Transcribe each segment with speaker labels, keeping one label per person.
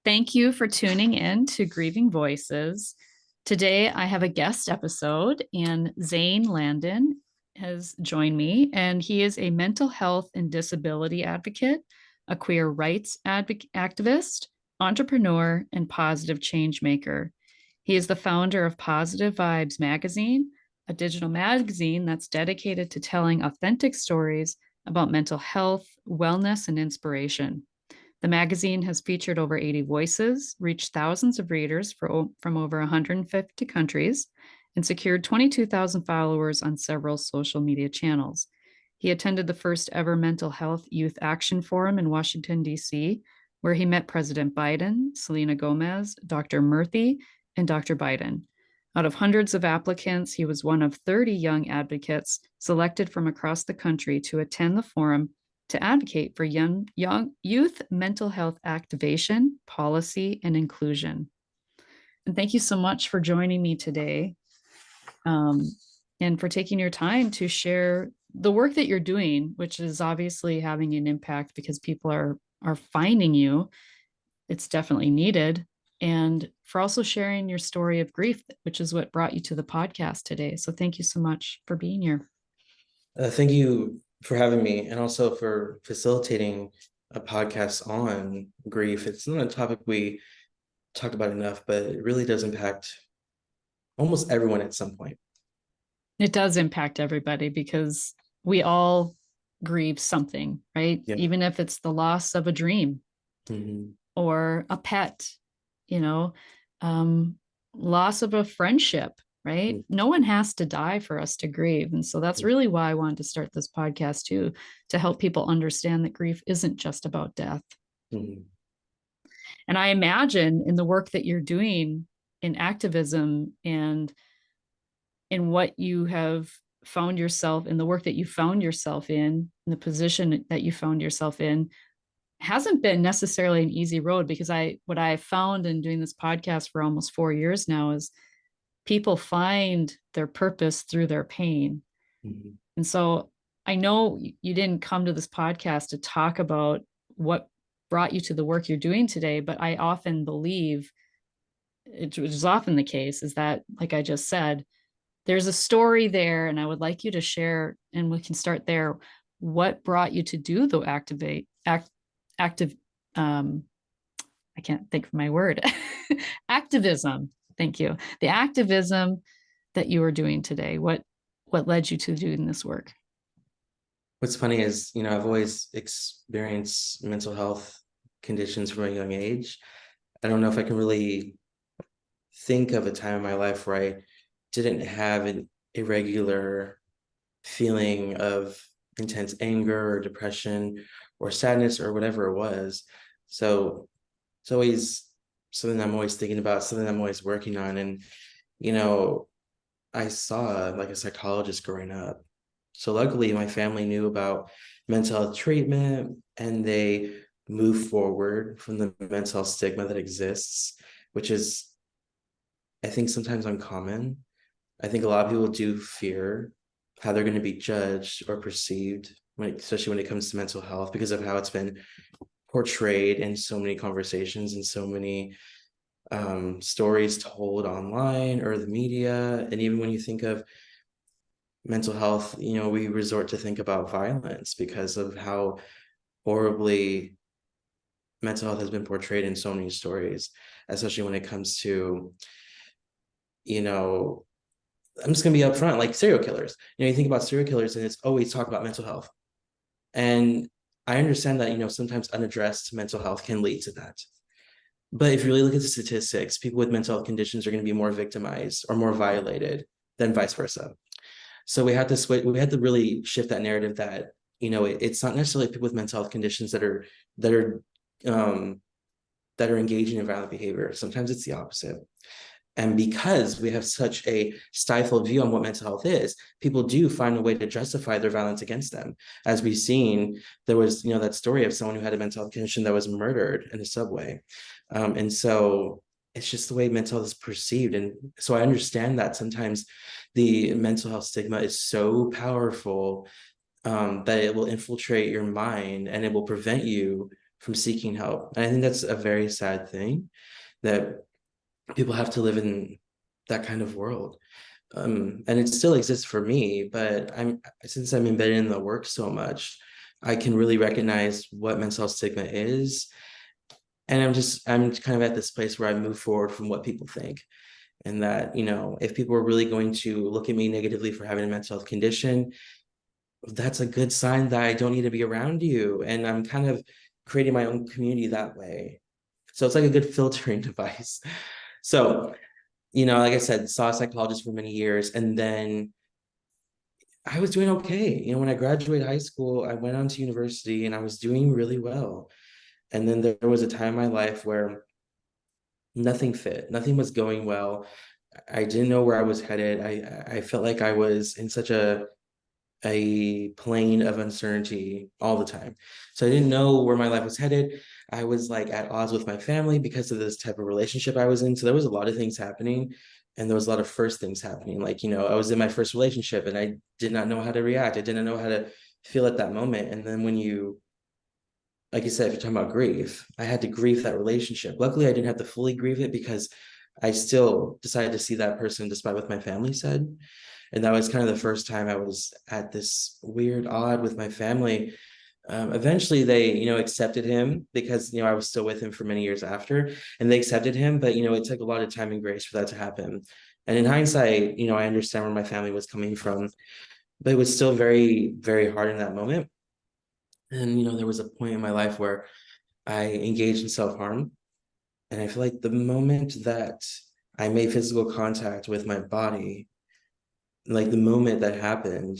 Speaker 1: Thank you for tuning in to Grieving Voices. Today, I have a guest episode, and Zane Landon has joined me, and he is a mental health and disability advocate, a queer rights activist, entrepreneur, and positive change maker. He is the founder of Positive Vibes Magazine, a digital magazine that's dedicated to telling authentic stories about mental health, wellness, and inspiration. The magazine has featured over 80 voices, reached thousands of readers from over 150 countries, and secured 22,000 followers on several social media channels. He attended the first ever Mental Health Youth Action Forum in Washington, D.C., where he met President Biden, Selena Gomez, Dr. Murthy, and Dr. Biden. Out of hundreds of applicants, he was one of 30 young advocates selected from across the country to attend the forum to advocate for young youth mental health activation, policy, and inclusion. And thank you so much for joining me today, um, and for taking your time to share the work that you're doing, which is obviously having an impact because people are finding you. It's definitely needed. And for also sharing your story of grief, which is what brought you to the podcast today. So thank you so much for being here.
Speaker 2: Thank you for having me and also for facilitating a podcast on grief. It's not a topic we talk about enough, but it really does impact almost everyone at some point.
Speaker 1: It does impact everybody because we all grieve something, right?
Speaker 2: Yeah.
Speaker 1: Even if it's the loss of a dream or a pet, you know, loss of a friendship, right? No one has to die for us to grieve. And so that's really why I wanted to start this podcast too, to help people understand that grief isn't just about death. And I imagine in the work that you're doing in activism and in what you have found yourself in the work that you found yourself in the position that you found yourself in, hasn't been necessarily an easy road, because what I found in doing this podcast for almost 4 years now is people find their purpose through their pain. And so I know you didn't come to this podcast to talk about what brought you to the work you're doing today, but I often believe, which is often the case, is that, like I just said, there's a story there, and I would like you to share, and we can start there. What brought you to do the active, I can't think of my word, activism. Thank you. The activism that you are doing today. What led you to doing this work?
Speaker 2: What's funny is, I've always experienced mental health conditions from a young age. I don't know if I can really think of a time in my life where I didn't have an irregular feeling of intense anger or depression or sadness or whatever it was. So it's always something I'm always thinking about, something I'm always working on. And, I saw like a psychologist growing up. So luckily my family knew about mental health treatment and they moved forward from the mental health stigma that exists, which is, I think, sometimes uncommon. I think a lot of people do fear how they're going to be judged or perceived, especially when it comes to mental health, because of how it's been portrayed in so many conversations and so many stories told online or the media. And even when you think of mental health, we resort to think about violence because of how horribly mental health has been portrayed in so many stories, especially when it comes to, I'm just going to be upfront, like serial killers. You think about serial killers and it's always talk about mental health. And I understand that, sometimes unaddressed mental health can lead to that. But if you really look at the statistics, people with mental health conditions are going to be more victimized or more violated than vice versa. So we had to switch, we had to really shift that narrative that, it's not necessarily people with mental health conditions that are engaging in violent behavior. Sometimes it's the opposite. And because we have such a stifled view on what mental health is, people do find a way to justify their violence against them. As we've seen, there was, that story of someone who had a mental health condition that was murdered in a subway. And so it's just the way mental health is perceived. And so I understand that sometimes the mental health stigma is so powerful that it will infiltrate your mind and it will prevent you from seeking help. And I think that's a very sad thing, that people have to live in that kind of world. And it still exists for me, but since I'm embedded in the work so much, I can really recognize what mental health stigma is. And I'm kind of at this place where I move forward from what people think. And that, if people are really going to look at me negatively for having a mental health condition, that's a good sign that I don't need to be around you. And I'm kind of creating my own community that way. So it's like a good filtering device. So, like I said, saw a psychologist for many years. And then I was doing okay. When I graduated high school, I went on to university and I was doing really well. And then there was a time in my life where nothing fit, nothing was going well. I didn't know where I was headed. I felt like I was in such a plane of uncertainty all the time. So I didn't know where my life was headed. I was like at odds with my family because of this type of relationship I was in. So there was a lot of things happening, and there was a lot of first things happening. Like, I was in my first relationship and I did not know how to react. I didn't know how to feel at that moment. And then like you said, if you're talking about grief, I had to grieve that relationship. Luckily, I didn't have to fully grieve it because I still decided to see that person despite what my family said. And that was kind of the first time I was at this weird odd with my family. Eventually they, accepted him because, I was still with him for many years after, and they accepted him, but, it took a lot of time and grace for that to happen. And in hindsight, I understand where my family was coming from, but it was still very, very hard in that moment. And, there was a point in my life where I engaged in self-harm. And I feel like the moment that I made physical contact with my body, like the moment that happened,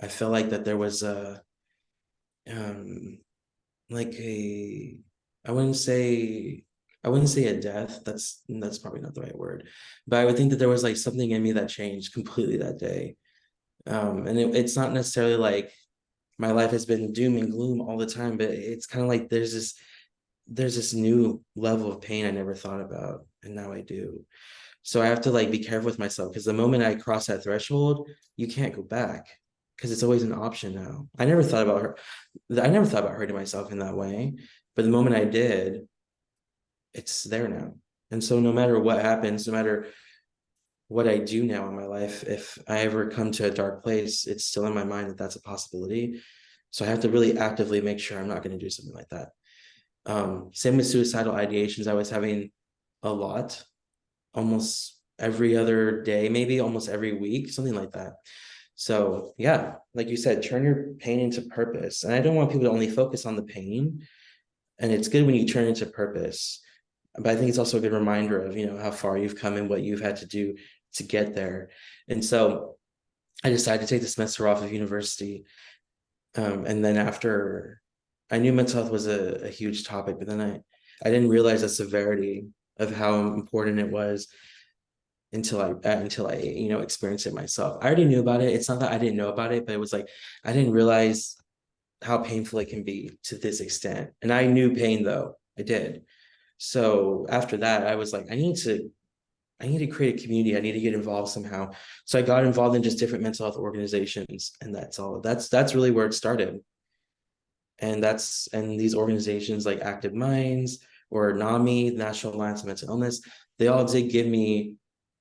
Speaker 2: I felt like that there was um like a I wouldn't say I wouldn't say a death. That's probably not the right word. But I would think that there was like something in me that changed completely that day. And it's not necessarily like my life has been doom and gloom all the time, but it's kind of like there's this new level of pain I never thought about, and now I do. So I have to like be careful with myself, because the moment I cross that threshold, you can't go back, because it's always an option now. I never thought about hurting myself in that way, but the moment I did, it's there now. And so no matter what happens, no matter what I do now in my life, if I ever come to a dark place, it's still in my mind that that's a possibility. So I have to really actively make sure I'm not going to do something like that. Same with suicidal ideations. I was having a lot, almost every other day, maybe almost every week, something like that. So yeah, like you said, turn your pain into purpose. And I don't want people to only focus on the pain. And it's good when you turn into purpose. But I think it's also a good reminder of, how far you've come and what you've had to do to get there. And so I decided to take the semester off of university. And then after, I knew mental health was a huge topic, but then I didn't realize the severity of how important it was until I experienced it myself. I already knew about it. It's not that I didn't know about it, but it was like I didn't realize how painful it can be to this extent. And I knew pain, though. I did. So after that, I was like, I need to create a community. I need to get involved somehow. So I got involved in just different mental health organizations, and that's all. That's really where it started. And these organizations like Active Minds or NAMI, National Alliance of Mental Illness, they all did give me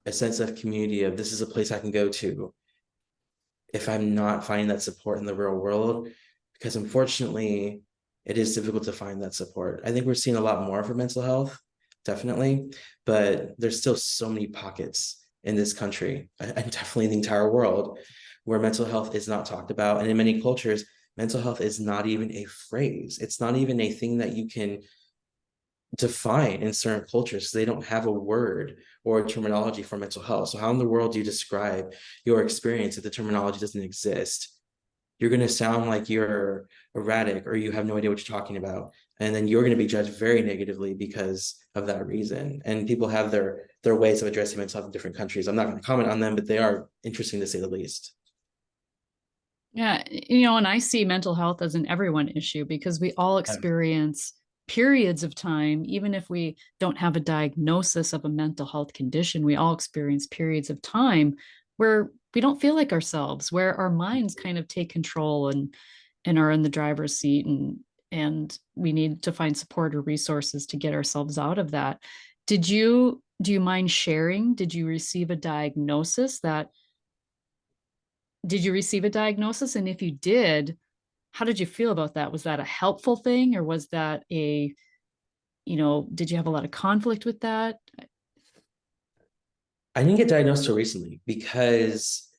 Speaker 2: a sense of community, of this is a place I can go to if I'm not finding that support in the real world, because unfortunately it is difficult to find that support. I think we're seeing a lot more for mental health, definitely, but there's still so many pockets in this country, and definitely in the entire world, where mental health is not talked about. And in many cultures, mental health is not even a phrase. It's not even a thing that you can define in certain cultures. They don't have a word or a terminology for mental health. So how in the world do you describe your experience if the terminology doesn't exist? You're going to sound like you're erratic, or you have no idea what you're talking about. And then you're going to be judged very negatively because of that reason. And people have their ways of addressing mental health in different countries. I'm not going to comment on them, but they are interesting to say the least.
Speaker 1: Yeah, and I see mental health as an everyone issue because we all
Speaker 2: Yeah.
Speaker 1: experience periods of time, even if we don't have a diagnosis of a mental health condition, we all experience periods of time where we don't feel like ourselves, where our minds kind of take control and are in the driver's seat. And and we need to find support or resources to get ourselves out of that. Do you mind sharing? Did you receive a diagnosis? And if you did, how did you feel about that? Was that a helpful thing, or was that did you have a lot of conflict with that?
Speaker 2: I didn't get diagnosed till recently because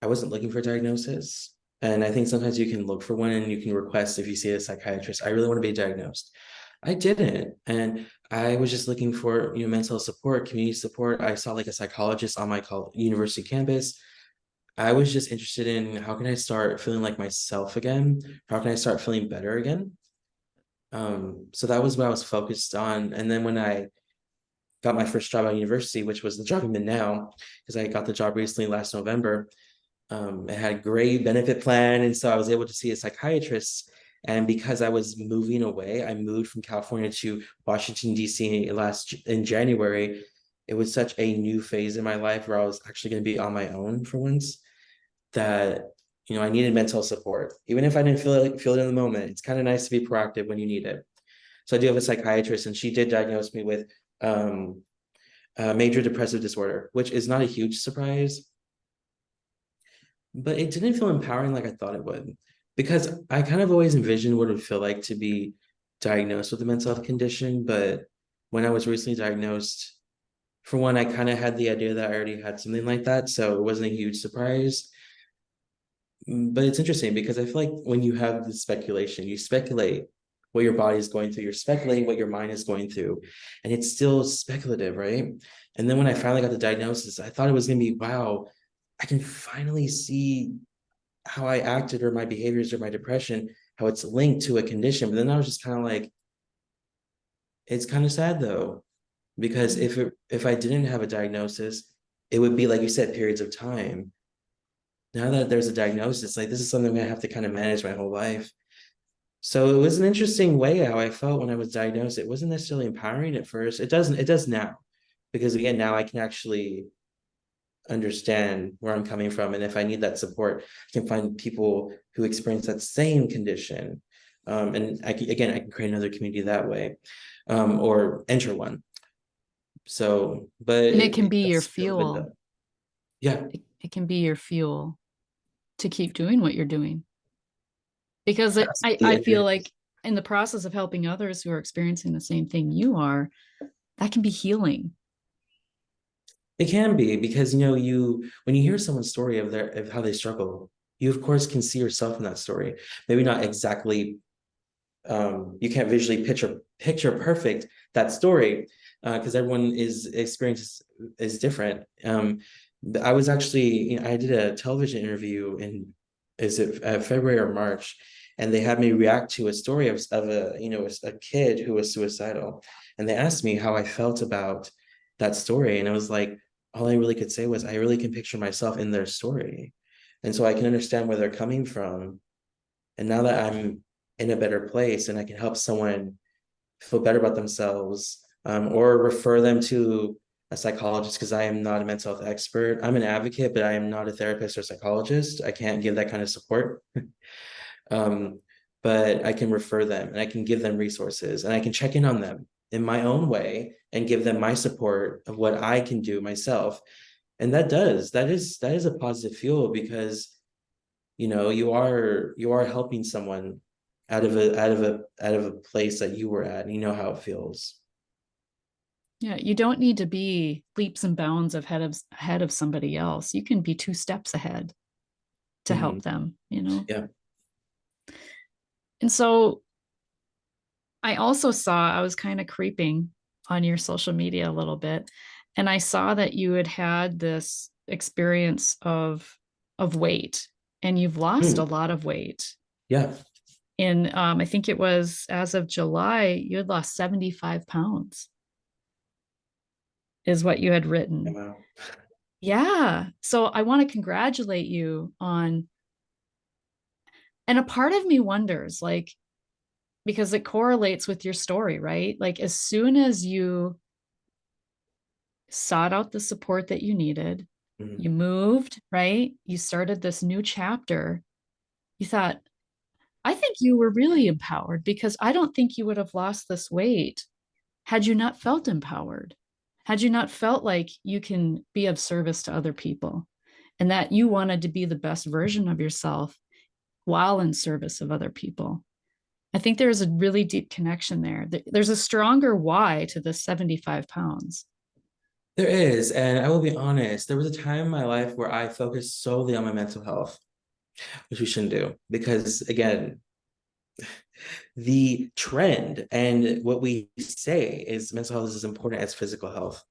Speaker 2: I wasn't looking for a diagnosis. And I think sometimes you can look for one and you can request if you see a psychiatrist, I really want to be diagnosed. I didn't. And I was just looking for, mental support, community support. I saw like a psychologist on my university campus. I was just interested in how can I start feeling like myself again? How can I start feeling better again? So that was what I was focused on. And then when I got my first job at university, which was the job I'm in now, because I got the job recently last November, it had a great benefit plan. And so I was able to see a psychiatrist. And because I was moving away, I moved from California to Washington, D.C. in January. It was such a new phase in my life where I was actually going to be on my own for once that, I needed mental support. Even if I didn't feel it in the moment, it's kind of nice to be proactive when you need it. So I do have a psychiatrist, and she did diagnose me with major depressive disorder, which is not a huge surprise, but it didn't feel empowering like I thought it would, because I kind of always envisioned what it would feel like to be diagnosed with a mental health condition. But when I was recently diagnosed, for one, I kind of had the idea that I already had something like that, so it wasn't a huge surprise. But it's interesting because I feel like when you have the speculation, you speculate what your body is going through, you're speculating what your mind is going through, and it's still speculative, right? And then when I finally got the diagnosis, I thought it was going to be, wow, I can finally see how I acted or my behaviors or my depression, how it's linked to a condition. But then I was just kind of like, it's kind of sad though, because if I didn't have a diagnosis, it would be like you said, periods of time. Now that there's a diagnosis, like this is something I have to kind of manage my whole life. So it was an interesting way how I felt when I was diagnosed. It wasn't necessarily empowering at first. It does now, because again, now I can actually understand where I'm coming from. And if I need that support, I can find people who experience that same condition. And I can create another community that way, or enter one. So, but
Speaker 1: And it can be your
Speaker 2: that's still good
Speaker 1: fuel.
Speaker 2: though. Yeah,
Speaker 1: It can be your fuel to keep doing what you're doing. Because I feel
Speaker 2: absolutely.
Speaker 1: like in the process of helping others who are experiencing the same thing you are, that can be healing.
Speaker 2: It can be, because you when you hear someone's story of how they struggle, you of course can see yourself in that story. Maybe not exactly, you can't visually picture perfect that story, because everyone is experience is different. I was actually, I did a television interview in, is it February or March, and they had me react to a story of a kid who was suicidal, and they asked me how I felt about that story, and I was like, all I really could say was I really can picture myself in their story, and so I can understand where they're coming from. And now that I'm in a better place and I can help someone feel better about themselves, or refer them to a psychologist, because I am not a mental health expert. I'm an advocate, but I am not a therapist or psychologist. I can't give that kind of support. um, but I can refer them and I can give them resources and I can check in on them in my own way and give them my support of what I can do myself. And that is a positive fuel, because you are helping someone out of a place that you were at, and you know how it feels.
Speaker 1: Yeah, you don't need to be leaps and bounds ahead of somebody else. You can be two steps ahead to
Speaker 2: Mhm.
Speaker 1: help them.
Speaker 2: Yeah.
Speaker 1: And so I was kind of creeping on your social media a little bit, and I saw that you had this experience of weight, and you've lost a
Speaker 2: Mm.
Speaker 1: lot of weight.
Speaker 2: Yeah.
Speaker 1: In I think it was as of July, you had lost 75 pounds, is what you had
Speaker 2: Yeah,
Speaker 1: written.
Speaker 2: wow.
Speaker 1: Yeah. So I want to congratulate you on, and a part of me wonders, like, because it correlates with your story, right? Like, as soon as you sought out the support that you needed,
Speaker 2: Mhm.
Speaker 1: you moved, right? You started this new chapter. You thought, I think you were really empowered because I don't think you would have lost this weight had you not felt empowered, had you not felt like you can be of service to other people and that you wanted to be the best version of yourself while in service of other people. I think there's a really deep connection there. There's a stronger why to the 75 pounds.
Speaker 2: There is, and I will be honest, there was a time in my life where I focused solely on my mental health, which we shouldn't do because, again, the trend and what we say is mental health is as important as physical health.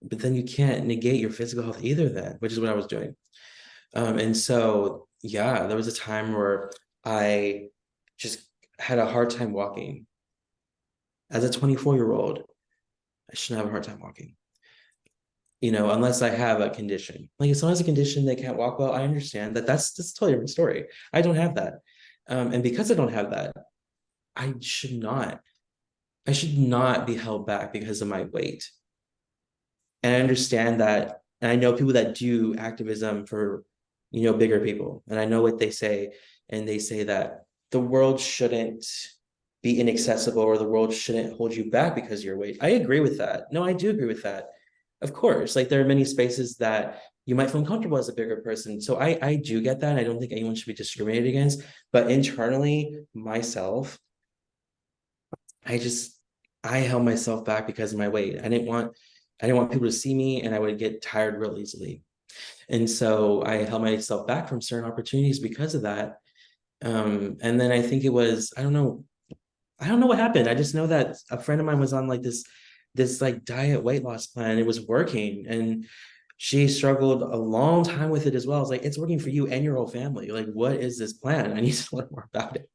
Speaker 2: But then you can't negate your physical health either, then, which is what I was doing. And so, yeah, there was a time where I just had a hard time walking. As a 24-year-old, I shouldn't have a hard time walking, unless I have a condition. Like if someone has a condition they can't walk well, I understand that's a totally different story. I don't have that. And because I don't have that, I should not, I should not be held back because of my weight. And I understand that, and I know people that do activism for, bigger people. And I know what they say, and they say that the world shouldn't be inaccessible or the world shouldn't hold you back because of your weight. I agree with that. No, I do agree with that. Of course, like there are many spaces that you might feel uncomfortable as a bigger person. So I do get that. I don't think anyone should be discriminated against. But internally, myself, I just I held myself back because of my weight. I didn't want people to see me and I would get tired real easily. And so I held myself back from certain opportunities because of that. And then I think it was, I don't know what happened. I just know that a friend of mine was on like this like diet weight loss plan. It was working and she struggled a long time with it as well. I was like, it's working for you and your whole family. Like, what is this plan? I need to learn more about it.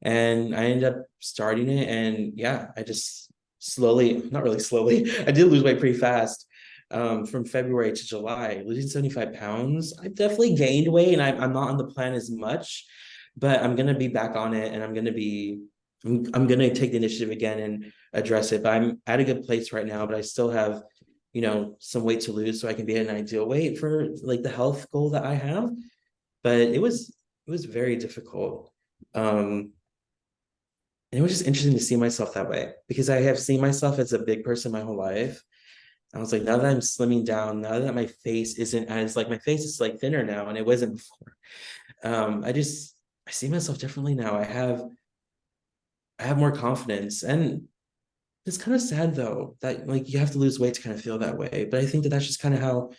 Speaker 2: And I ended up starting it. And yeah, I just slowly, not really slowly, I did lose weight pretty fast. From February to July, losing 75 pounds. I've definitely gained weight and I'm not on the plan as much, but I'm going to be back on it and I'm going to take the initiative again and address it. But I'm at a good place right now, but I still have, some weight to lose so I can be at an ideal weight for like the health goal that I have. But it was very difficult. Um, and it was just interesting to see myself that way because I have seen myself as a big person my whole life. I was like, now that I'm slimming down, now that my face isn't as like my face is like thinner now and it wasn't before. I see myself differently now. I have more confidence. And it's kind of sad though that like you have to lose weight to kind of feel that way. But I think that that's just kind of how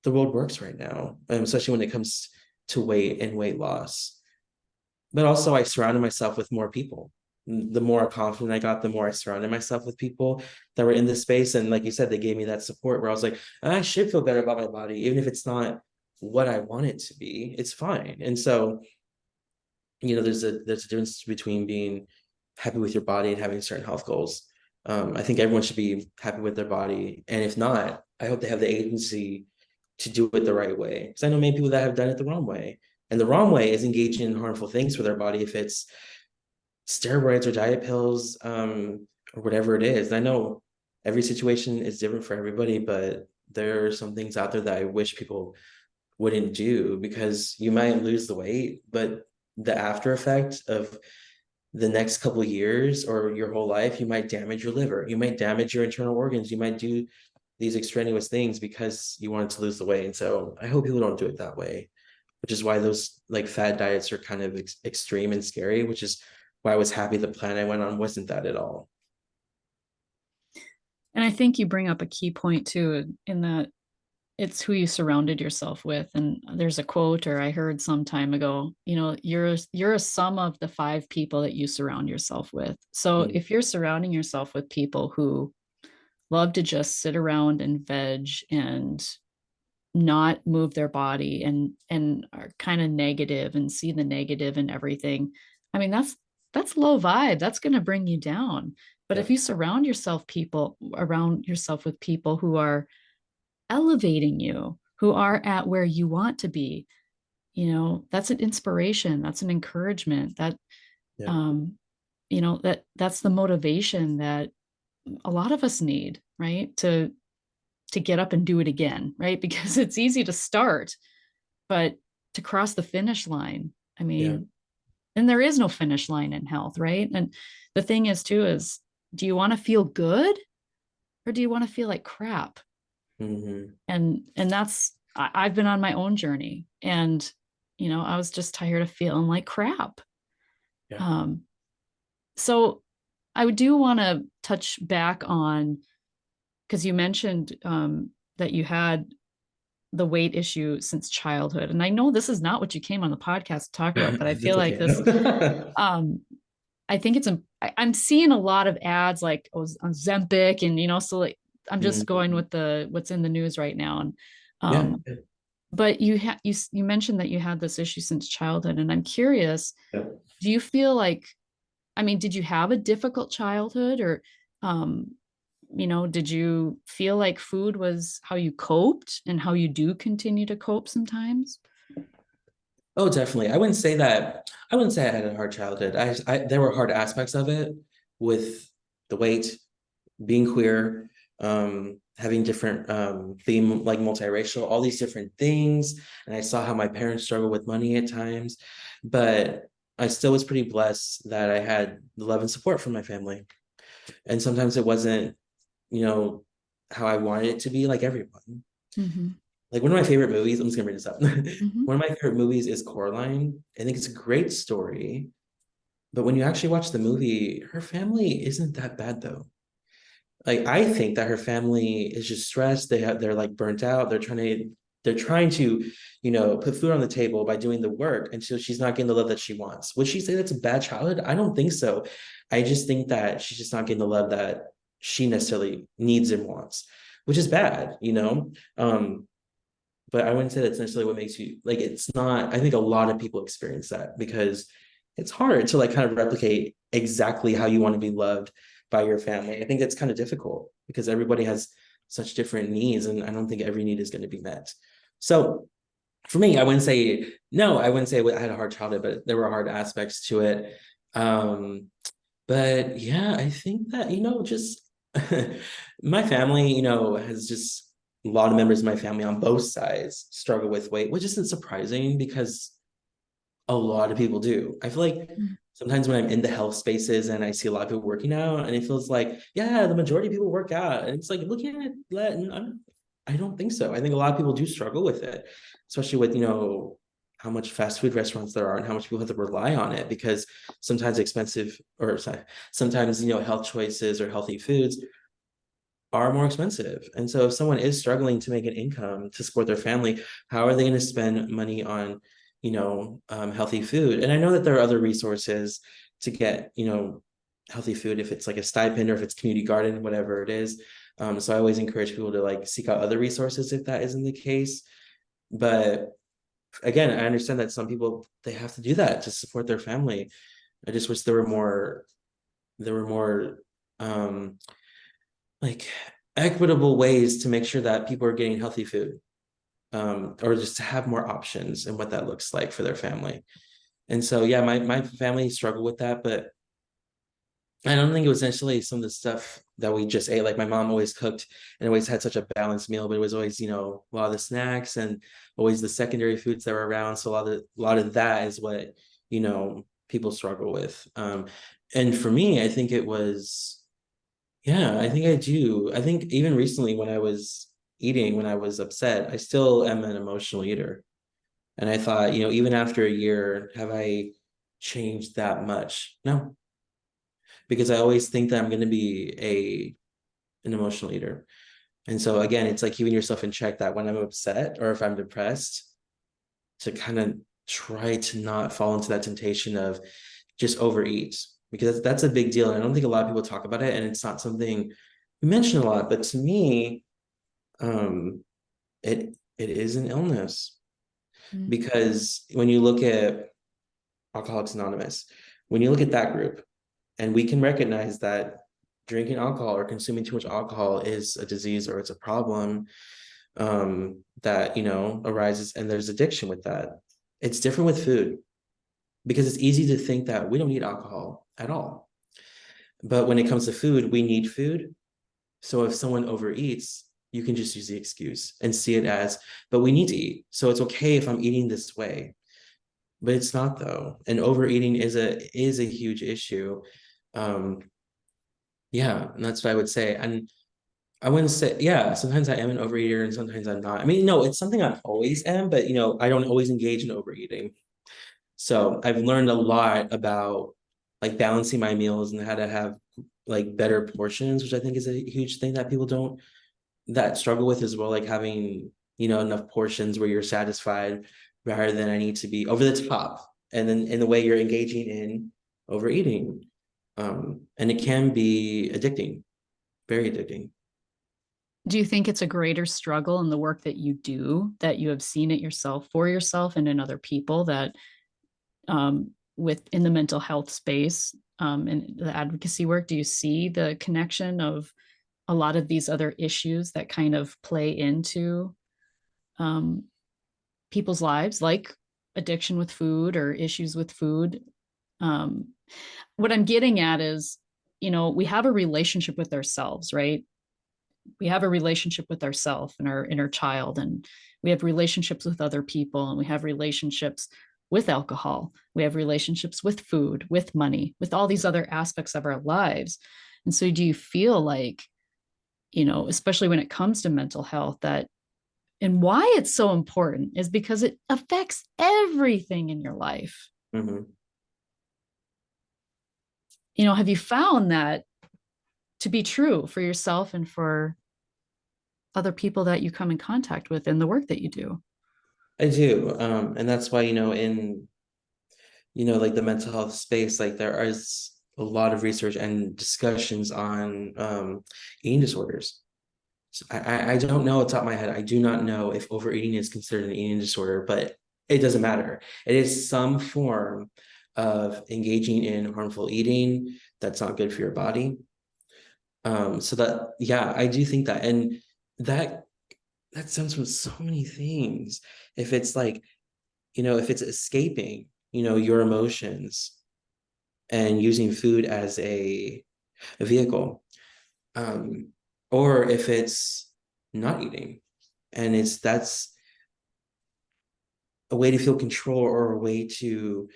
Speaker 2: the world works right now, especially when it comes to weight and weight loss. But also I surrounded myself with more people. The more confident I got, the more I surrounded myself with people that were in this space. And like you said, they gave me that support where I was like, I should feel better about my body, even if it's not what I want it to be, it's fine. And so, there's a difference between being happy with your body and having certain health goals. I think everyone should be happy with their body. And if not, I hope they have the agency to do it the right way. Because I know many people that have done it the wrong way. And the wrong way is engaging in harmful things for their body. If it's steroids or diet pills, or whatever it is. And I know every situation is different for everybody, but there are some things out there that I wish people wouldn't do because you might lose the weight, but the after effect of the next couple of years or your whole life, you might damage your liver, you might damage your internal organs, you might do these extraneous things because you wanted to lose the weight. And so I hope people don't do it that way, which is why those like fad diets are kind of extreme and scary, which is why I was happy the plan I went on wasn't that at all.
Speaker 1: And I think you bring up a key point too, in that it's who you surrounded yourself with. And there's a quote, or I heard some time ago, you're a sum of the five people that you surround yourself with. So
Speaker 2: Mm.
Speaker 1: if you're surrounding yourself with people who love to just sit around and veg and not move their body and are kind of negative and see the negative in everything, I mean that's low vibe. That's going to bring you down. But if
Speaker 2: Yeah,
Speaker 1: you around yourself with people who are elevating you, who are at where you want to be, that's an inspiration, that's an encouragement, that
Speaker 2: yeah,
Speaker 1: um that's the motivation that a lot of us need, right? To get up and do it again, right? Because it's easy to start, but to cross the finish line, I
Speaker 2: yeah.
Speaker 1: mean, and there is no finish line in health, right? And the thing is too is, do you want to feel good or do you want to feel like crap?
Speaker 2: Hmm.
Speaker 1: And that's I've been on my own journey, and I was just tired of feeling like crap.
Speaker 2: Yeah.
Speaker 1: um so I do want to touch back on, because you mentioned that you had the weight issue since childhood, and I know this is not what you came on the podcast to talk about, but I feel
Speaker 2: That's
Speaker 1: like
Speaker 2: okay.
Speaker 1: this um I think I'm seeing a lot of ads like on Zempic, and so like I'm just going
Speaker 2: Mhm.
Speaker 1: with the what's in the news right now. And
Speaker 2: Yeah.
Speaker 1: um but you mentioned that you had this issue since childhood, and I'm curious,
Speaker 2: Yeah.
Speaker 1: do you feel like, I mean, did you have a difficult childhood, or um did you feel like food was how you coped and how you do continue to cope sometimes?
Speaker 2: Oh, definitely. I wouldn't say that. I wouldn't say I had a hard childhood. There were hard aspects of it with the weight, being queer, having different being like multiracial, all these different things. And I saw how my parents struggle with money at times, but I still was pretty blessed that I had the love and support from my family. And sometimes it wasn't, you know, how I wanted it to be, like everyone.
Speaker 1: Mm-hmm.
Speaker 2: Like one of my favorite movies, I'm just gonna bring this up.
Speaker 1: Mm-hmm.
Speaker 2: One of my favorite movies is Coraline. I think it's a great story, but when you actually watch the movie, her family isn't that bad though. Like I think that her family is just stressed. They're like burnt out. They're trying to, put food on the table by doing the work, and so she's not getting the love that she wants. Would she say that's a bad childhood? I don't think so. I just think that she's just not getting the love that she necessarily needs and wants, which is bad. But I wouldn't say that's necessarily what makes you like it's not. I think a lot of people experience that because it's hard to like kind of replicate exactly how you want to be loved by your family. I think it's kind of difficult because everybody has such different needs, and I don't think every need is going to be met. So for me, I wouldn't say no, I wouldn't say I had a hard childhood, but there were hard aspects to it. Um, but yeah, I think that, just my family, has just a lot of members of my family on both sides struggle with weight, which isn't surprising because a lot of people do. I feel like sometimes when I'm in the health spaces and I see a lot of people working out, and it feels like, yeah, the majority of people work out. And it's like looking at that, and I don't think so. I think a lot of people do struggle with it, especially with, how much fast food restaurants there are and how much people have to rely on it because sometimes expensive or sorry, sometimes, health choices or healthy foods are more expensive. And so if someone is struggling to make an income to support their family, how are they going to spend money on, healthy food? And I know that there are other resources to get, healthy food if it's like a stipend or if it's community garden, whatever it is. So I always encourage people to like seek out other resources if that isn't the case. But again, I understand that some people they have to do that to support their family. I just wish there were more um like equitable ways to make sure that people are getting healthy food, or just to have more options and what that looks like for their family. And so, yeah, my family struggled with that, but I don't think it was necessarily some of the stuff that we just ate. Like my mom always cooked and always had such a balanced meal, but it was always, a lot of the snacks and always the secondary foods that were around. So a lot of that is what, people struggle with. And for me, I think it was yeah, I think I do. I think even recently when I was eating, when I was upset, I still am an emotional eater. And I thought, even after a year, have I changed that much? No, because I always think that I'm going to be an emotional eater. And so again, it's like keeping yourself in check that when I'm upset or if I'm depressed, to kind of try to not fall into that temptation of just overeat because that's a big deal. And I don't think a lot of people talk about it, and it's not something we mention a lot. But to me, um, it is an illness
Speaker 1: Mm-hmm.
Speaker 2: because when you look at Alcoholics Anonymous, when you look at that group, and we can recognize that drinking alcohol or consuming too much alcohol is a disease or it's a problem, that arises, and there's addiction with that. It's different with food because it's easy to think that we don't need alcohol at all. But when it comes to food, we need food. So if someone overeats, you can just use the excuse and see it as, but we need to eat. So it's okay if I'm eating this way. but it's not though. And overeating is a huge issue. Um, yeah, and that's what I would say. And I wouldn't say, yeah, sometimes I am an overeater and sometimes I'm not. I mean, no, it's something I always am, but I don't always engage in overeating. So I've learned a lot about like balancing my meals and how to have like better portions, which I think is a huge thing that people don't that struggle with as well, like having, enough portions where you're satisfied rather than I need to be over the top. And then in the way you're engaging in overeating. And it can be addicting, very addicting.
Speaker 1: Do you think it's a greater struggle in the work that you do, that you have seen it yourself for yourself and in other people, that within the mental health space and the advocacy work, do you see the connection of a lot of these other issues that kind of play into um, people's lives, like addiction with food or issues with food? Um, what I'm getting at is, we have a relationship with ourselves, right? We have a relationship with ourselves and our inner child, and we have relationships with other people, and we have relationships with alcohol, we have relationships with food, with money, with all these other aspects of our lives. And so do you feel like, especially when it comes to mental health, that and why it's so important is because it affects everything in your life.
Speaker 2: Mhm.
Speaker 1: Have you found that to be true for yourself and for other people that you come in contact with in the work that you do?
Speaker 2: I do. And that's why, like the mental health space, like there is a lot of research and discussions on eating disorders. So I don't know off the top of my head. I do not know if overeating is considered an eating disorder, but it doesn't matter. It is some form of engaging in harmful eating that's not good for your body. So that, yeah, I do think that, and that that stems from so many things. If it's like, if it's escaping, your emotions and using food as a vehicle, um, or if it's not eating and that's a way to feel control or a way to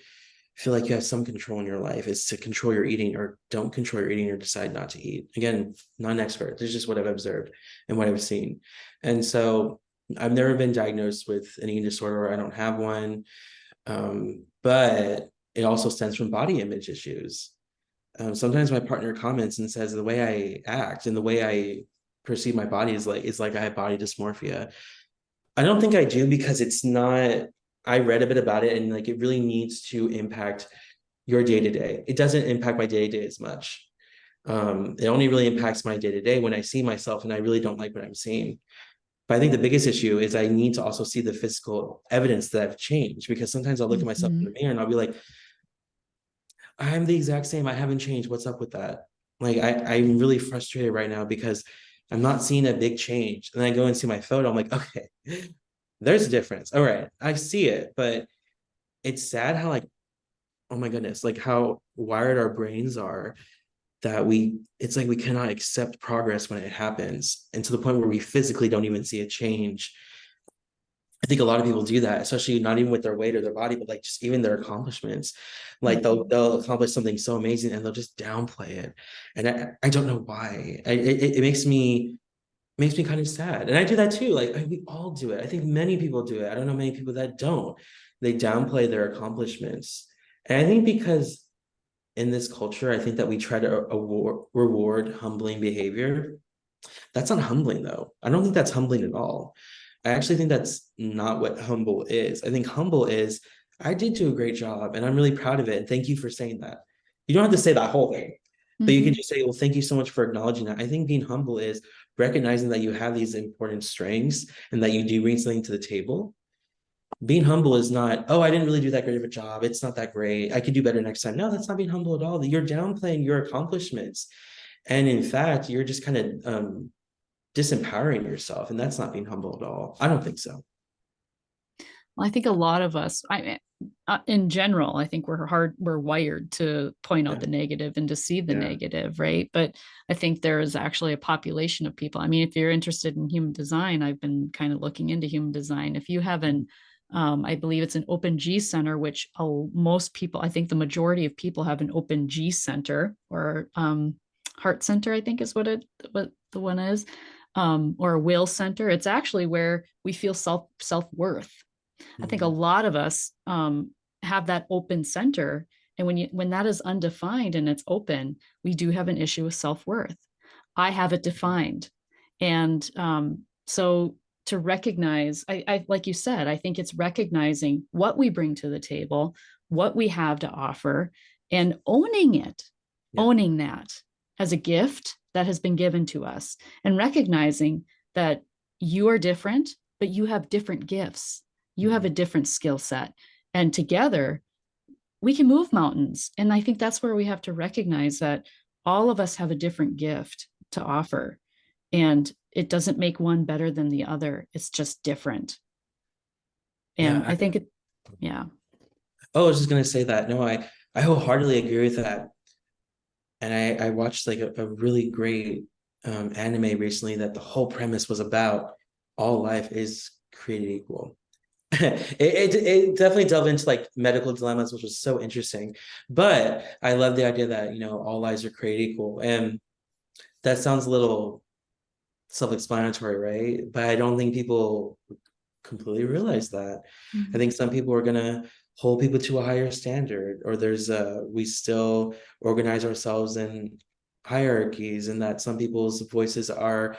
Speaker 2: feel like you have some control in your life is to control your eating or don't control your eating or decide not to eat. Again, not an expert. This is just what I've observed and what I've seen. And so I've never been diagnosed with an eating disorder. I don't have one. But it also stems from body image issues. Sometimes my partner comments and says the way I act and the way I perceive my body is like I have body dysmorphia. I don't think I do because it's not. I read a bit about it and like it really needs to impact your day to day. It doesn't impact my day to day as much. It only really impacts my day to day when I see myself and I really don't like what I'm seeing. But I think the biggest issue is I need to also see the physical evidence that I've changed because sometimes I'll look at myself in
Speaker 1: Mm-hmm.
Speaker 2: the mirror and I'll be like, I'm the exact same. I haven't changed. What's up with that? Like I'm really frustrated right now because I'm not seeing a big change. And then I go and see my photo. I'm like, okay, there's a difference. All right, I see it, but it's sad how like, oh my goodness, like how wired our brains are that it's like we cannot accept progress when it happens, and to the point where we physically don't even see a change. I think a lot of people do that, especially not even with their weight or their body, but like just even their accomplishments. Like
Speaker 1: Mm-hmm.
Speaker 2: they'll accomplish something so amazing and they'll just downplay it. And I don't know why. It makes me kind of sad. And I do that too. Like we all do it. I think many people do it. I don't know many people that don't. They downplay their accomplishments. And I think because in this culture, I think that we try to reward humbling behavior. That's not humbling though. I don't think that's humbling at all. I actually think that's not what humble is. I think humble is I did do a great job and I'm really proud of it. And thank you for saying that. You don't have to say that whole thing, but you can
Speaker 1: Mm-hmm.
Speaker 2: just say, well, thank you so much for acknowledging that. I think being humble is recognizing that you have these important strengths and that you do bring something to the table. Being humble is not, oh, I didn't really do that great of a job. It's not that great. I could do better next time. No, that's not being humble at all. You're downplaying your accomplishments. And in fact, you're just kind of disempowering yourself. And that's not being humble at all. I don't think so.
Speaker 1: Well, I think a lot of us, in general, I think we're wired to point out
Speaker 2: Yeah.
Speaker 1: the negative and to see the
Speaker 2: Yeah.
Speaker 1: negative, right? But I think there is actually a population of people. I mean, if you're interested in human design, I've been kind of looking into human design. If you have an I believe it's an open G center, which most people, I think the majority of people have an open G center, or heart center, I think is what the one is, or a will center. It's actually where we feel self-worth. I think a
Speaker 2: Mm.
Speaker 1: lot of us have that open center. And when that is undefined and it's open, we do have an issue with self-worth. I have it defined. And so to recognize, I like you said, I think it's recognizing what we bring to the table, what we have to offer, and owning it,
Speaker 2: Yeah.
Speaker 1: owning that as a gift that has been given to us, and recognizing that you are different, but you have different gifts. You have
Speaker 2: Mhm.
Speaker 1: a different skill set. And together, we can move mountains. And I think that's where we have to recognize that all of us have a different gift to offer. And it doesn't make one better than the other. It's just different. And
Speaker 2: Yeah.
Speaker 1: I think it, yeah.
Speaker 2: Oh, I was just gonna say that. No, I wholeheartedly agree with that. And I watched like a really great anime recently that the whole premise was about all life is created equal. It definitely delved into like medical dilemmas, which was so interesting. But I love the idea that, all lives are created equal. And that sounds a little self-explanatory, right? But I don't think people completely realize that. I
Speaker 1: Mhm.
Speaker 2: think some people are gonna hold people to a higher standard, or we still organize ourselves in hierarchies, and that some people's voices are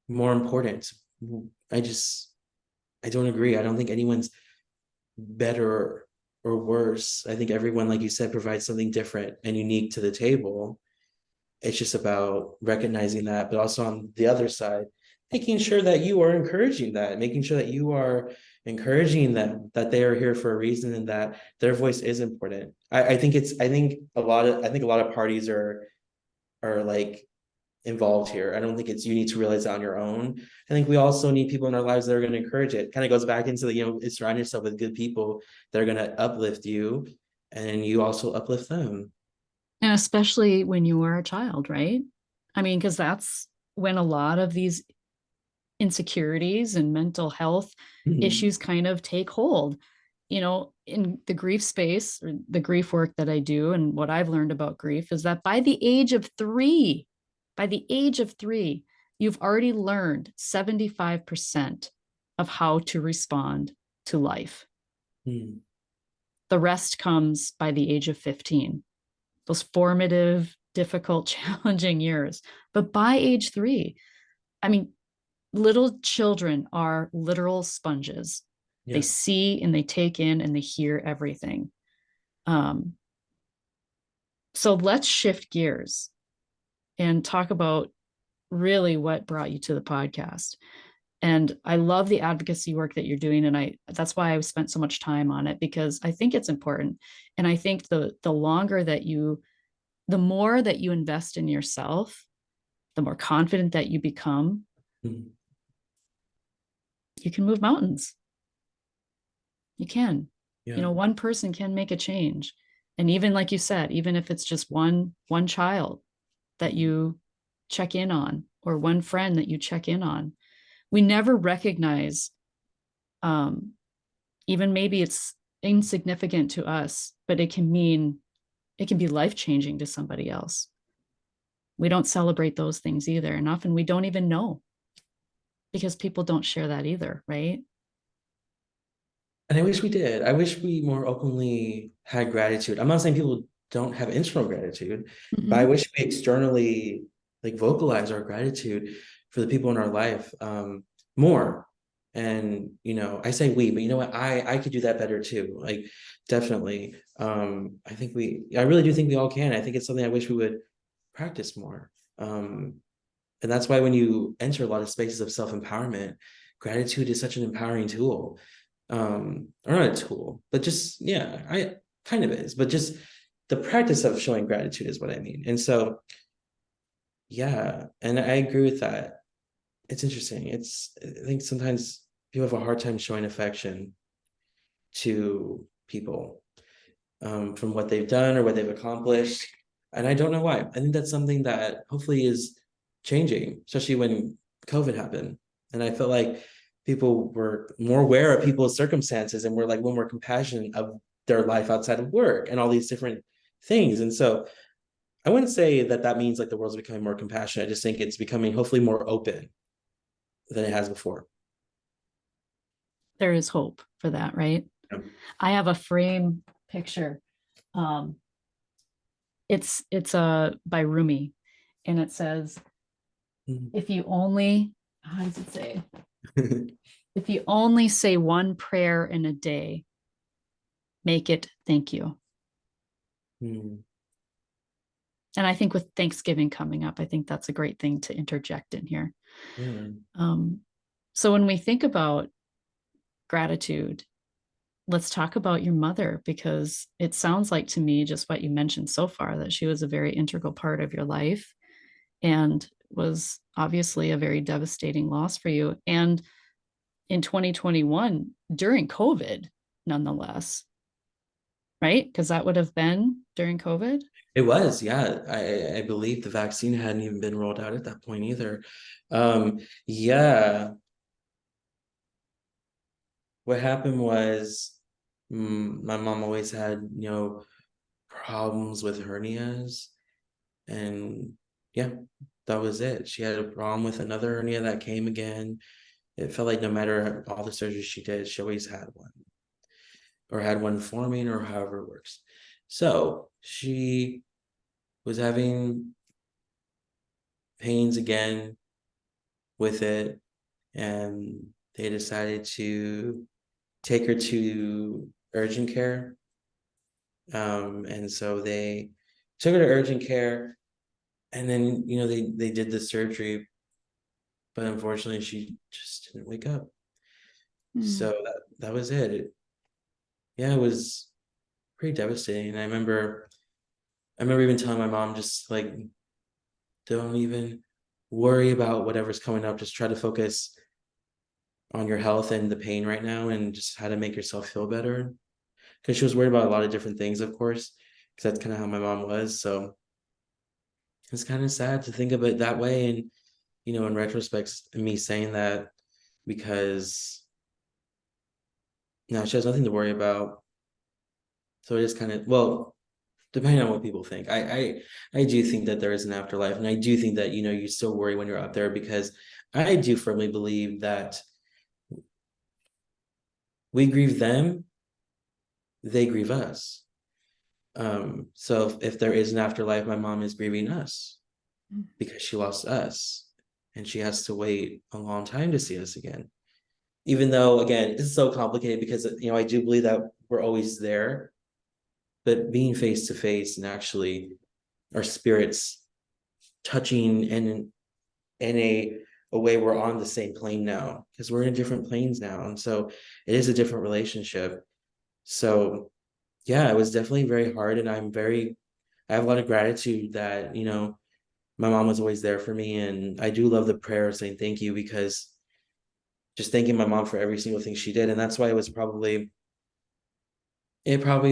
Speaker 2: more important. I just I don't agree. I don't think anyone's better or worse. I think everyone, like you said, provides something different and unique to the table. It's just about recognizing that, but also on the other side, making sure that you are encouraging that, making sure that you are encouraging them that they are here for a reason and that their voice is important. I think a lot of parties are like involved here. I don't think it's you need to realize that on your own. I think we also need people in our lives that are going to encourage it. Kind of goes back into the, surround yourself with good people that are going to uplift you, and you also uplift them.
Speaker 1: And especially when you are a child, right? I mean, because that's when a lot of these insecurities and mental health
Speaker 2: Mhm.
Speaker 1: issues kind of take hold. In the grief space, or the grief work that I do, and what I've learned about grief is that by the age of 3, you've already learned 75% of how to respond to life.
Speaker 2: Mhm.
Speaker 1: The rest comes by the age of 15, those formative, difficult, challenging years. But by age 3, I mean, little children are literal sponges. They
Speaker 2: Yeah.
Speaker 1: see and they take in and they hear everything. Um, so let's shift gears and talk about really what brought you to the podcast. And I love the advocacy work that you're doing, and I that's why I've spent so much time on it, because I think it's important. And I think the more that you invest in yourself, the more confident that you become,
Speaker 2: Mhm.
Speaker 1: you can move mountains. You can.
Speaker 2: Yeah.
Speaker 1: One person can make a change. And even like you said, even if it's just one child that
Speaker 2: Mhm.
Speaker 1: you check in on, or one friend that you check in on, we never recognize, um, even maybe it's insignificant to us, but it can be life changing to somebody else. We don't celebrate those things either. And often we don't even know, because people don't share that either, right?
Speaker 2: And I wish we did. I wish we more openly had gratitude. I'm not saying people don't have internal gratitude, but I
Speaker 1: Mm-hmm.
Speaker 2: wish we externally like vocalize our gratitude for the people in our life more. And I say we, but you know what? I could do that better too. Like definitely. I really do think we all can. I think it's something I wish we would practice more. And that's why when you enter a lot of spaces of self-empowerment, gratitude is such an empowering tool. Or not a tool, but just, yeah, I kind of is, but just the practice of showing gratitude is what I mean. And so, yeah, and I agree with that. It's interesting. I think sometimes people have a hard time showing affection to people from what they've done or what they've accomplished. And I don't know why. I think that's something that hopefully is changing, especially when COVID happened. And I felt like people were more aware of people's circumstances, and we're like, when we're compassionate of their life outside of work and all these different things. And so I wouldn't say that that means like the world's becoming more compassionate. I just think it's becoming hopefully more open than it has before.
Speaker 1: There is hope for that, right?
Speaker 2: Yeah.
Speaker 1: I have a frame picture. Um, it's by Rumi, and it says, if you only, how does it say? If you only say one prayer in a day, make it thank you.
Speaker 2: Mm.
Speaker 1: And I think with Thanksgiving coming up, I think that's a great thing to interject in here.
Speaker 2: Yeah.
Speaker 1: Um, so when we think about gratitude, let's talk about your mother, because it sounds like to me, just what you mentioned so far, that she was a very integral part of your life and was obviously a very devastating loss for you. And in 2021, during COVID, nonetheless, right? Because that would have been during COVID.
Speaker 2: It was, yeah. I believe the vaccine hadn't even been rolled out at that point either. Yeah. What happened was, my mom always had, problems with hernias, and yeah, that was it. She had a problem with another hernia that came again. It felt like no matter all the surgeries she did, she always had one, or had one forming, or however it works. So she was having pains again with it, and they decided to take her to urgent care. And so they took her to urgent care, and then they did the surgery, but unfortunately she just didn't wake up.
Speaker 1: Mm.
Speaker 2: So that was it. Yeah, it was pretty devastating. And I remember even telling my mom, just like, don't even worry about whatever's coming up. Just try to focus on your health and the pain right now, and just how to make yourself feel better. Because she was worried about a lot of different things, of course, because that's kind of how my mom was. So it's kind of sad to think of it that way. And, in retrospect, me saying that, because no, she has nothing to worry about. So it is kind of, well, depending on what people think. I do think that there is an afterlife, and I do think that you still worry when you're out there, because I do firmly believe that we grieve them, they grieve us. So if there is an afterlife, my mom is grieving us because she lost us, and she has to wait a long time to see us again. Even though, again, it's so complicated, because I do believe that we're always there, but being face to face, and actually our spirits touching, and in a way we're on the same plane now, because we're in different planes now, and so it is a different relationship. So yeah, it was definitely very hard, and I have a lot of gratitude that my mom was always there for me. And I do love the prayer saying thank you, because just thanking my mom for every single thing she did. And that's why it probably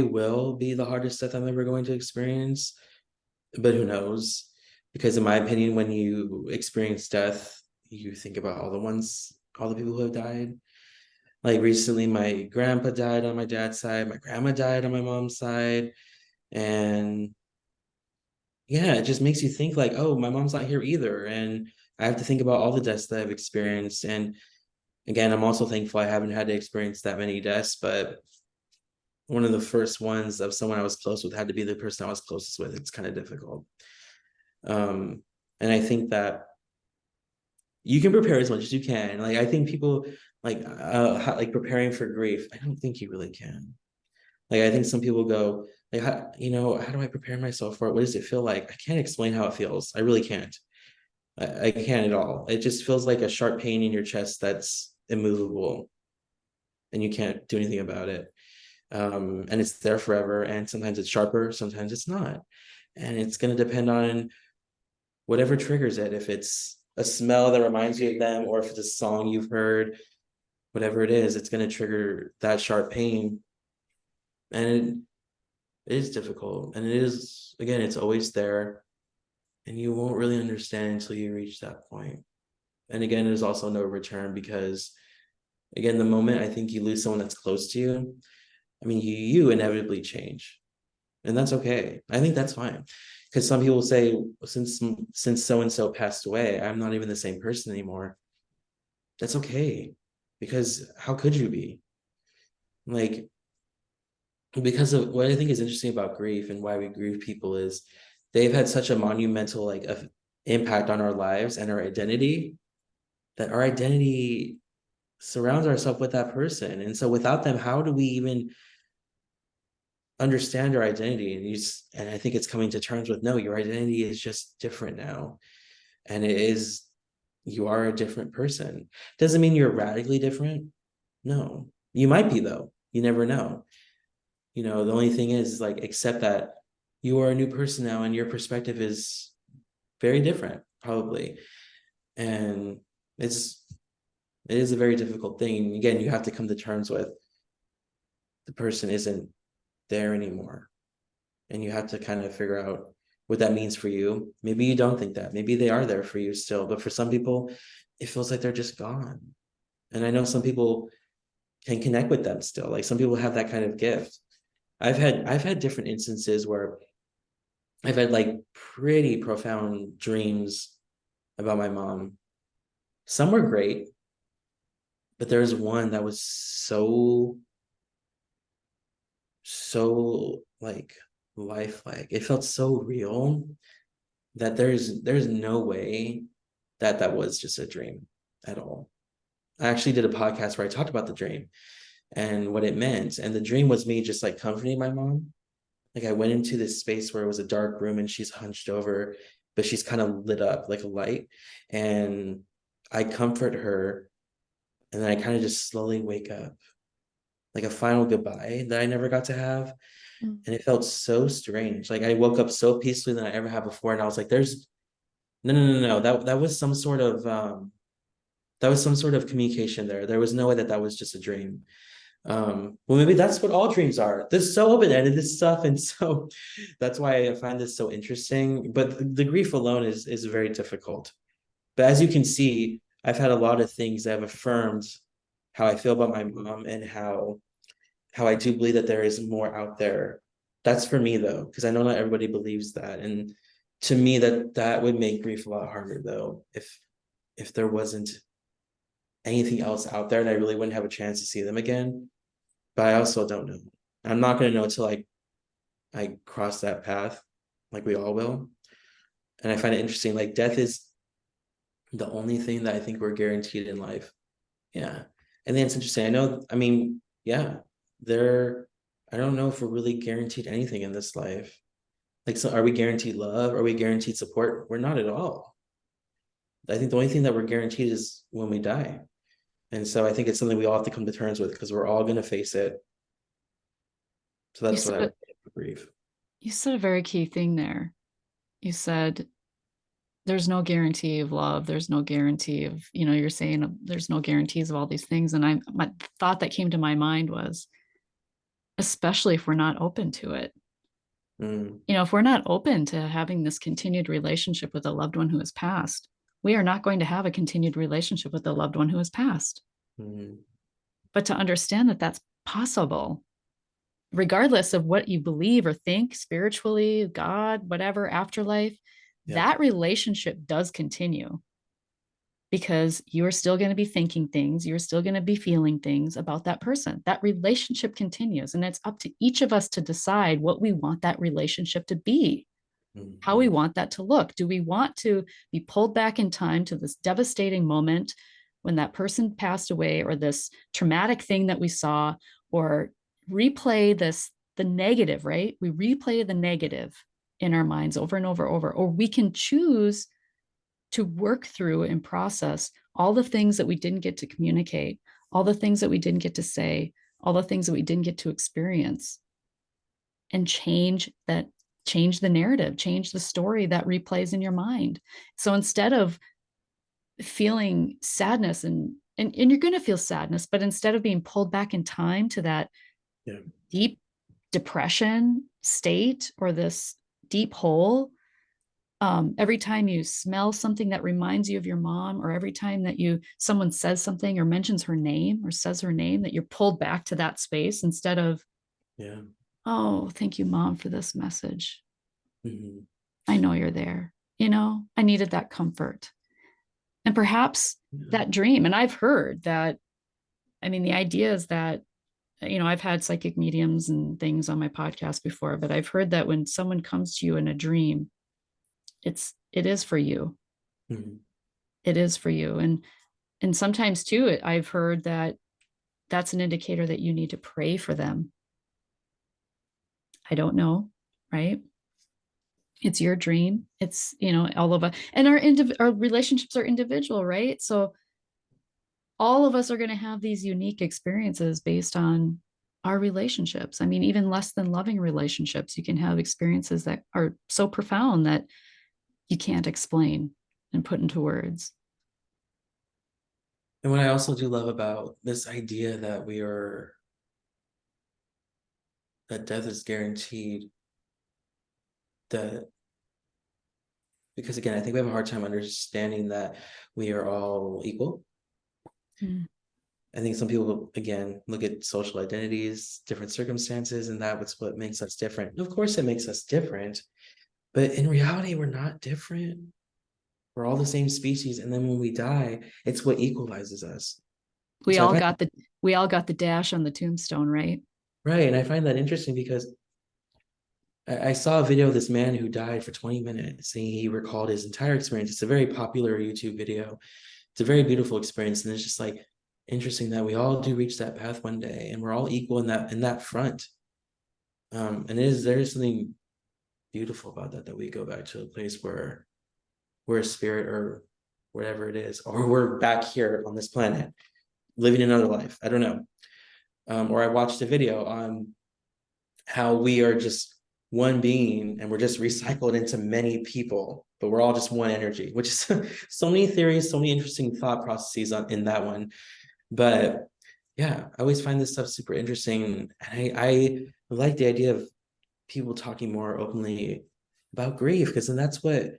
Speaker 2: will be the hardest death I'm ever going to experience, but who knows? Because in my opinion, when you experience death, you think about all the people who have died. Like recently, my grandpa died on my dad's side, my grandma died on my mom's side. And yeah, it just makes you think like, oh, my mom's not here either. And I have to think about all the deaths that I've experienced. And again, I'm also thankful I haven't had to experience that many deaths, but one of the first ones of someone I was close with had to be the person I was closest with. It's kind of difficult. Um, and I think that you can prepare as much as you can. Like, I think people like preparing for grief. I don't think you really can. Like, I think some people go like, how do I prepare myself for it? What does it feel like? I can't explain how it feels. I really can't. I can't at all. It just feels like a sharp pain in your chest that's immovable, and you can't do anything about it. And it's there forever. And sometimes it's sharper, sometimes it's not. And it's going to depend on whatever triggers it. If it's a smell that reminds you of them, or if it's a song you've heard, whatever it is, it's going to trigger that sharp pain. And it is difficult. And it is, again, it's always there. And you won't really understand until you reach that point. And again, there's also no return, because Again, the moment I think you lose someone that's close to you, I mean, you inevitably change, and that's okay. I think that's fine, because some people say, since so and so passed away, I'm not even the same person anymore. That's okay, because how could you be? Like, because of what I think is interesting about grief and why we grieve people is they've had such a monumental impact on our lives and our identity, that our identity surrounds ourselves with that person. And so without them, how do we even understand our identity? And I think it's coming to terms with, no, your identity is just different now. And you are a different person. Doesn't mean you're radically different. No, you might be, though. You never know. The only thing is like, accept that you are a new person now and your perspective is very different, probably. And it is a very difficult thing. Again, you have to come to terms with the person isn't there anymore. And you have to kind of figure out what that means for you. Maybe you don't think that. Maybe they are there for you still. But for some people, it feels like they're just gone. And I know some people can connect with them still. Like, some people have that kind of gift. I've had different instances where I've had like pretty profound dreams about my mom. Some were great, but there's one that was so like lifelike. It felt so real that there's no way that that was just a dream at all. I actually did a podcast where I talked about the dream and what it meant. And the dream was me just like comforting my mom. Like, I went into this space where it was a dark room and she's hunched over, but she's kind of lit up like a light. And I comfort her, and then I kind of just slowly wake up, like a final goodbye that I never got to have.
Speaker 1: Mm.
Speaker 2: And it felt so strange. Like, I woke up so peacefully than I ever have before. And I was like, there's no. That was some sort of communication there. There was no way that that was just a dream. Well, maybe that's what all dreams are. This is so open-ended, this stuff. And so that's why I find this so interesting. But the grief alone is very difficult. But as you can see, I've had a lot of things that have affirmed how I feel about my mom, and how I do believe that there is more out there. That's for me, though, because I know not everybody believes that. And to me, that would make grief a lot harder, though, if there wasn't anything else out there, and I really wouldn't have a chance to see them again. But I also don't know. I'm not going to know until I cross that path, like we all will. And I find it interesting. Like, death is the only thing that I think we're guaranteed in life. Yeah. And then it's interesting. I mean, yeah, I don't know if we're really guaranteed anything in this life. Like, so are we guaranteed love? Are we guaranteed support? We're not at all. I think the only thing that we're guaranteed is when we die. And so I think it's something we all have to come to terms with, because we're all going to face it. So
Speaker 1: You
Speaker 2: that's what I
Speaker 1: said
Speaker 2: would say for grief.
Speaker 1: you said a very key thing there. You said there's no guarantee of love. There's no guarantee of, you're saying there's no guarantees of all these things. And my thought that came to my mind was, especially if we're not open to it.
Speaker 2: Mm,
Speaker 1: If we're not open to having this continued relationship with a loved one who has passed, we are not going to have a continued relationship with a loved one who has passed.
Speaker 2: mm,
Speaker 1: But to understand that that's possible, regardless of what you believe or think spiritually, God, whatever, afterlife,
Speaker 2: yeah.
Speaker 1: that relationship does continue, because you're still going to be thinking things, you're still going to be feeling things about that person. That relationship continues, and it's up to each of us to decide what we want that relationship to be, how we
Speaker 2: Mm-hmm.
Speaker 1: want that to look. Do we want to be pulled back in time to this devastating moment when that person passed away, or this traumatic thing that we saw, or replay the negative, right? We replay the negative in our minds over and over, or we can choose to work through and process all the things that we didn't get to communicate, all the things that we didn't get to say, all the things that we didn't get to experience, and change the narrative, change the story that replays in your mind. So instead of feeling sadness, and you're going to feel sadness, but instead of being pulled back in time to that
Speaker 2: Yeah.
Speaker 1: deep depression state or this deep hole, Every time you smell something that reminds you of your mom, or every time that someone says something or mentions her name or says her name, that you're pulled back to that space instead of,
Speaker 2: Yeah.
Speaker 1: oh, thank you, mom, for this message.
Speaker 2: Mhm.
Speaker 1: I know you're there. I needed that comfort. And perhaps
Speaker 2: Yeah.
Speaker 1: that dream. And I've heard that, I mean, the idea is that, I've had psychic mediums and things on my podcast before, but I've heard that when someone comes to you in a dream, it is for you.
Speaker 2: Mhm.
Speaker 1: It is for you. And sometimes too, I've heard that that's an indicator that you need to pray for them. I don't know, right? It's your dream. It's, all of us, and our relationships are individual, right? So all of us are going to have these unique experiences based on our relationships. I mean, even less than loving relationships, you can have experiences that are so profound that you can't explain and put into words.
Speaker 2: And what I also do love about this idea that death is guaranteed, that because again, I think we have a hard time understanding that we are all equal.
Speaker 1: Mm.
Speaker 2: I think some people, again, look at social identities, different circumstances, and that's what makes us different. Of course, it makes us different, but in reality, we're not different. We're all the same species, and then when we die, it's what equalizes us.
Speaker 1: We
Speaker 2: So I
Speaker 1: all
Speaker 2: find
Speaker 1: got the we all got the dash on the tombstone, right?
Speaker 2: right, and I find that interesting because I saw a video of this man who died for 20 minutes, saying he recalled his entire experience. It's a very popular YouTube video. It's a very beautiful experience, and it's just like interesting that we all do reach that path one day, and we're all equal in that front. And there is something beautiful about that we go back to a place where we're a spirit or whatever it is, or we're back here on this planet living another life. I don't know. Or I watched a video on how we are just one being and we're just recycled into many people, but we're all just one energy, which is so many theories, so many interesting thought processes in that one. But yeah, I always find this stuff super interesting. And I like the idea of people talking more openly about grief, because then that's what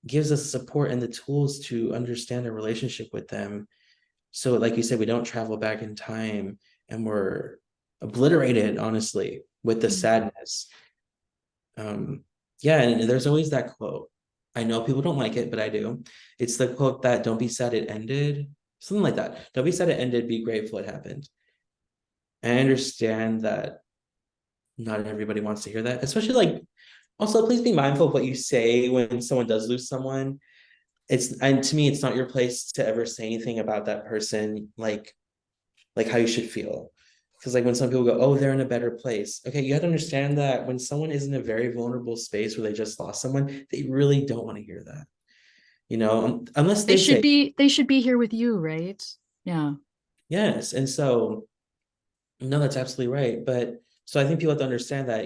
Speaker 2: gives us support and the tools to understand a relationship with them. So, like you said, we don't travel back in time and we're obliterated, honestly, with the
Speaker 1: Mm.
Speaker 2: sadness. Yeah, and there's always that quote. I know people don't like it, but I do. It's the quote that don't be sad it ended, something like that. Don't be sad it ended, be grateful it happened. And I understand that not everybody wants to hear that, especially like also please be mindful of what you say when someone does lose someone. And to me, it's not your place to ever say anything about that person, like how you should feel. Because like when some people go, oh, they're in a better place. Okay, you have to understand that when someone is in a very vulnerable space where they just lost someone, they really don't want to hear that. Unless
Speaker 1: They
Speaker 2: they
Speaker 1: should
Speaker 2: say
Speaker 1: be they should be here with you, right? Yeah.
Speaker 2: yes. And so no, that's absolutely right. But so I think people have to understand that,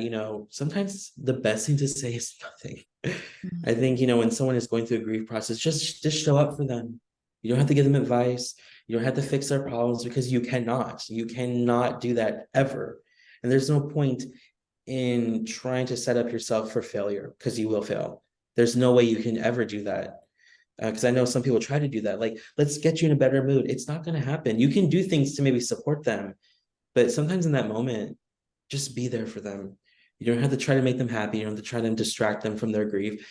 Speaker 2: sometimes the best thing to say is nothing.
Speaker 1: Mm.
Speaker 2: I think, when someone is going through a grief process, just show up for them. You don't have to give them advice. You don't have to fix their problems because you cannot. You cannot do that ever. And there's no point in trying to set up yourself for failure because you will fail. There's no way you can ever do that. Because I know some people try to do that. Like, let's get you in a better mood. It's not going to happen. You can do things to maybe support them, but sometimes in that moment, just be there for them. You don't have to try to make them happy. You don't have to try to distract them from their grief.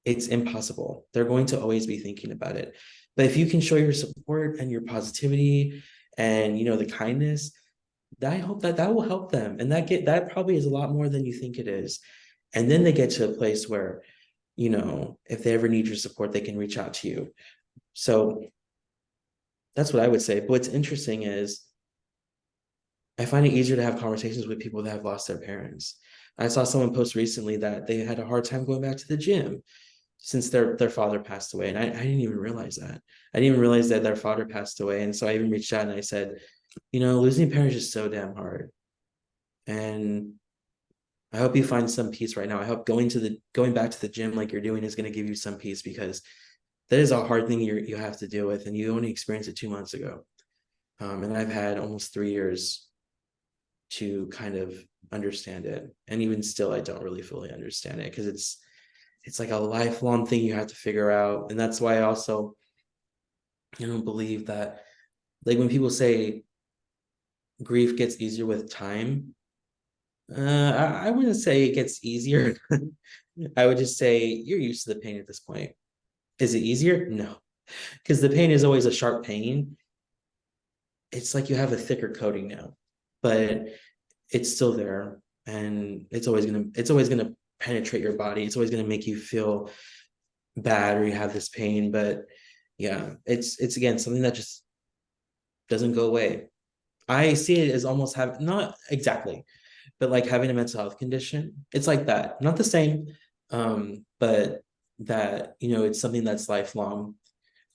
Speaker 2: It's impossible. They're going to always be thinking about it. But if you can show your support and your positivity and the kindness, I hope that will help them. And that probably is a lot more than you think it is. And then they get to a place where, if they ever need your support, they can reach out to you. So that's what I would say. But what's interesting is I find it easier to have conversations with people that have lost their parents. I saw someone post recently that they had a hard time going back to the gym since their father passed away. And I didn't even realize that. I didn't even realize that their father passed away. And so I even reached out and I said, losing parents is so damn hard. And I hope you find some peace right now. I hope going back to the gym like you're doing is going to give you some peace, because that is a hard thing you have to deal with. And you only experienced it 2 months ago. And I've had almost 3 years to kind of understand it. And even still, I don't really fully understand it because it's like a lifelong thing you have to figure out. And that's why I also, believe that, like, when people say grief gets easier with time, I wouldn't say it gets easier. I would just say you're used to the pain at this point. Is it easier? No, because the pain is always a sharp pain. It's like you have a thicker coating now, but it's still there, and it's always gonna penetrate your body. It's always gonna make you feel bad, or you have this pain. But yeah, it's again something that just doesn't go away. I see it as almost have not exactly, but like having a mental health condition. It's like that, not the same, but that it's something that's lifelong.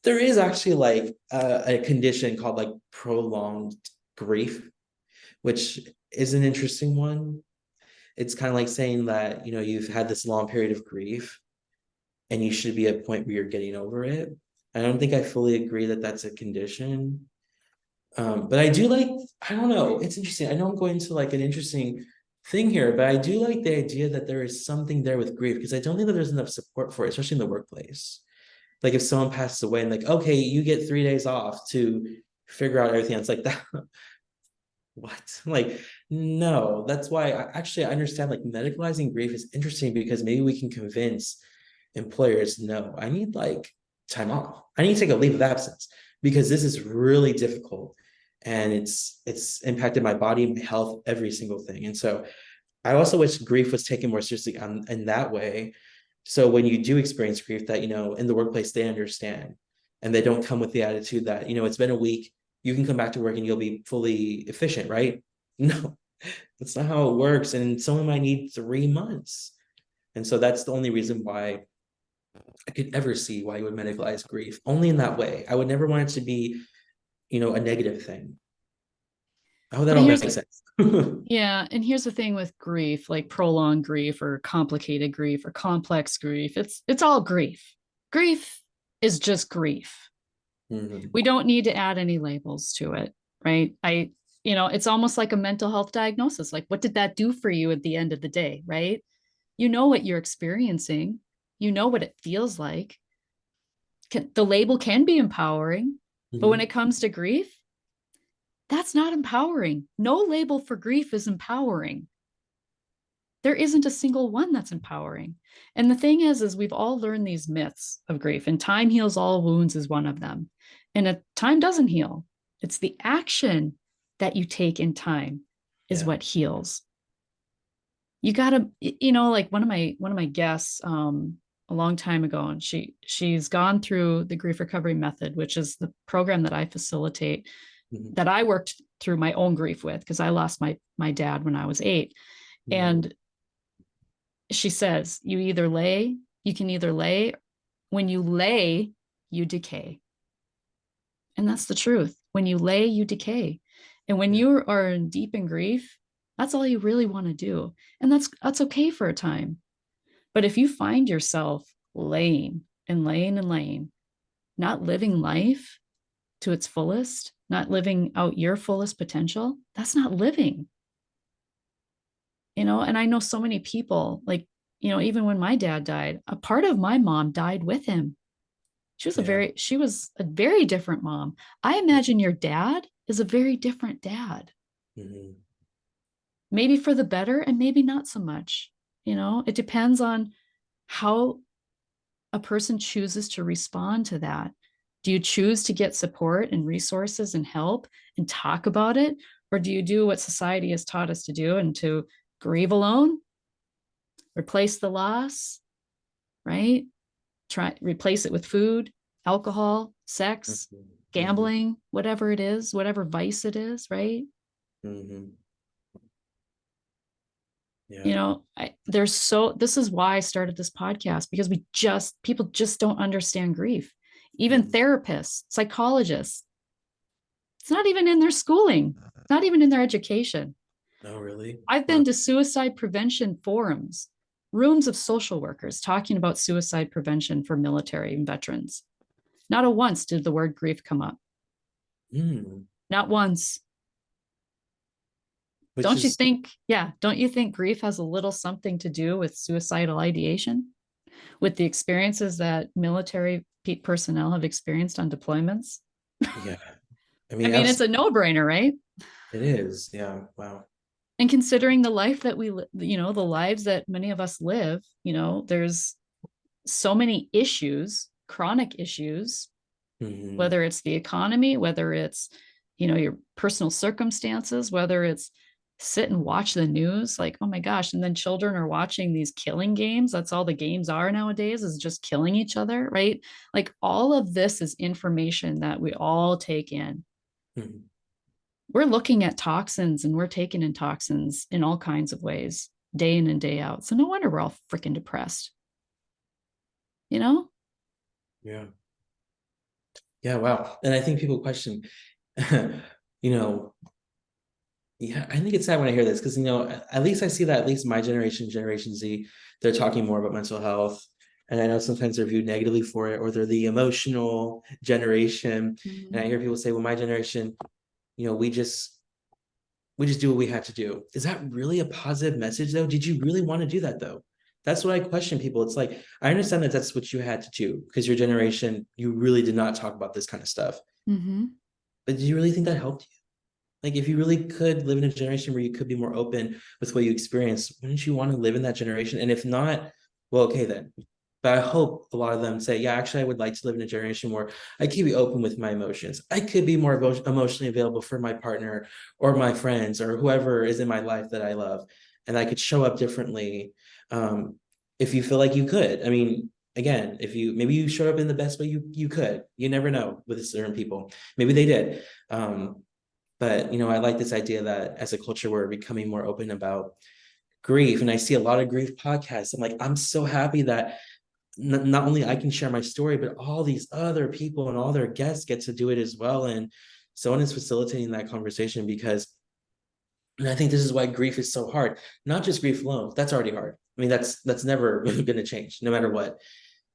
Speaker 2: There is actually like a condition called like prolonged grief, which is an interesting one. It's kind of like saying that you've had this long period of grief and you should be at a point where you're getting over it. I don't think I fully agree that that's a condition. But I do like, I don't know, it's interesting. I know I'm going to like an interesting thing here, but I do like the idea that there is something there with grief, because I don't think that there's enough support for it, especially in the workplace. Like if someone passes away and like, okay, you get 3 days off to figure out everything. It's like that. What? Like, no, that's why I understand like medicalizing grief is interesting, because maybe we can convince employers, no, I need like time off. I need to take a leave of absence because this is really difficult, and it's impacted my body, my health, every single thing. And so I also wish grief was taken more seriously in that way. So when you do experience grief, that in the workplace they understand, and they don't come with the attitude that it's been a week, you can come back to work and you'll be fully efficient, right? No, that's not how it works. And someone might need 3 months. And so that's the only reason why I could ever see why you would medicalize grief. Only in that way. I would never want it to be, a negative thing. I hope that
Speaker 1: And
Speaker 2: all
Speaker 1: here's
Speaker 2: makes sense.
Speaker 1: Yeah, and here's the thing with grief, like prolonged grief or complicated grief or complex grief. It's all grief. Grief is just grief.
Speaker 2: Mhm.
Speaker 1: We don't need to add any labels to it, right? It's almost like a mental health diagnosis. Like, what did that do for you at the end of the day, right? You know what you're experiencing. You know what it feels like. The label can be empowering, but when
Speaker 2: Mhm.
Speaker 1: it comes to grief, that's not empowering. No label for grief is empowering. There isn't a single one that's empowering. And the thing is we've all learned these myths of grief, and time heals all wounds is one of them. And time doesn't heal. It's the action that you take in time is
Speaker 2: Yeah.
Speaker 1: what heals. You gotta, like one of my guests a long time ago, and she's gone through the grief recovery method, which is the program that I facilitate,
Speaker 2: Mhm.
Speaker 1: that I worked through my own grief with, because I lost my dad when I was 8.
Speaker 2: Mhm.
Speaker 1: And she says, you can either lay, when you lay, you decay. And that's the truth. When you lay, you decay. And when
Speaker 2: Yeah.
Speaker 1: you are in deep in grief, that's all you really want to do. And that's okay for a time. But if you find yourself laying and laying and laying, not living life to its fullest, not living out your fullest potential, that's not living. And I know so many people, like, even when my dad died, a part of my mom died with him.
Speaker 2: Yeah.
Speaker 1: She was a very different mom. I imagine your dad is a very different dad,
Speaker 2: Mhm.
Speaker 1: maybe for the better and maybe not so much. It depends on how a person chooses to respond to that. Do you choose to get support and resources and help and talk about it? Or do you do what society has taught us to do, and to grieve alone, replace the loss, right? Try replace it with food, alcohol, sex,
Speaker 2: Mhm. Mhm.
Speaker 1: gambling, whatever it is, whatever vice it is, right?
Speaker 2: Mhm. Yeah.
Speaker 1: This is why I started this podcast, because people just don't understand grief. Even
Speaker 2: Mhm.
Speaker 1: therapists, psychologists, it's not even in their schooling, it's not even in their education.
Speaker 2: Oh, really?
Speaker 1: I've
Speaker 2: Wow.
Speaker 1: been to suicide prevention forums, rooms of social workers talking about suicide prevention for military and veterans. Not a once did the word grief come up.
Speaker 2: Mm.
Speaker 1: Not once.
Speaker 2: Which is
Speaker 1: Don't you think grief has a little something to do with suicidal ideation? with the experiences that military personnel have experienced on deployments.
Speaker 2: Yeah. I
Speaker 1: I
Speaker 2: mean,
Speaker 1: mean, it's a no-brainer, right?
Speaker 2: it is. Yeah. Wow.
Speaker 1: And considering the life that the lives that many of us live, there's so many issues, chronic issues,
Speaker 2: Hmm.
Speaker 1: whether it's the economy, whether it's, your personal circumstances, whether it's sit and watch the news, like, oh my gosh. And then children are watching these killing games. That's all the games are nowadays, is just killing each other, right? Like all of this is information that we all take in.
Speaker 2: Hmm.
Speaker 1: We're looking at toxins and we're taking in toxins in all kinds of ways, day in and day out. So no wonder we're all freaking depressed, you know?
Speaker 2: Yeah. Yeah. Wow. And I think people question, you know, yeah, I think it's sad when I hear this because, at least I see that at least my generation, Generation Z, they're talking more about mental health. And I know sometimes they're viewed negatively for it, or they're the emotional generation. And I
Speaker 1: Mm-hmm.
Speaker 2: hear people say, well, my generation, we just do what we have to do. Is that really a positive message though? Did you really want to do that though? That's what I question people. It's like, I understand that that's what you had to do because your generation, you really did not talk about this kind of stuff.
Speaker 1: Mm-hmm.
Speaker 2: But do you really think that helped you? Like, if you really could live in a generation where you could be more open with what you experience, wouldn't you want to live in that generation? And if not, well, okay then. But I hope a lot of them say, yeah, actually, I would like to live in a generation where I could be open with my emotions. I could be more emotionally available for my partner or my friends or whoever is in my life that I love. And I could show up differently um, if you feel like you could. I mean, again, if you maybe you showed up in the best way you could. You never know with certain people. Maybe they did. But I like this idea that as a culture, we're becoming more open about grief. And I see a lot of grief podcasts. I'm like, I'm so happy that not only I can share my story, but all these other people and all their guests get to do it as well. And someone is facilitating that conversation because, and I think this is why grief is so hard. Not just grief alone, that's already hard. I mean, that's never going to change, no matter what.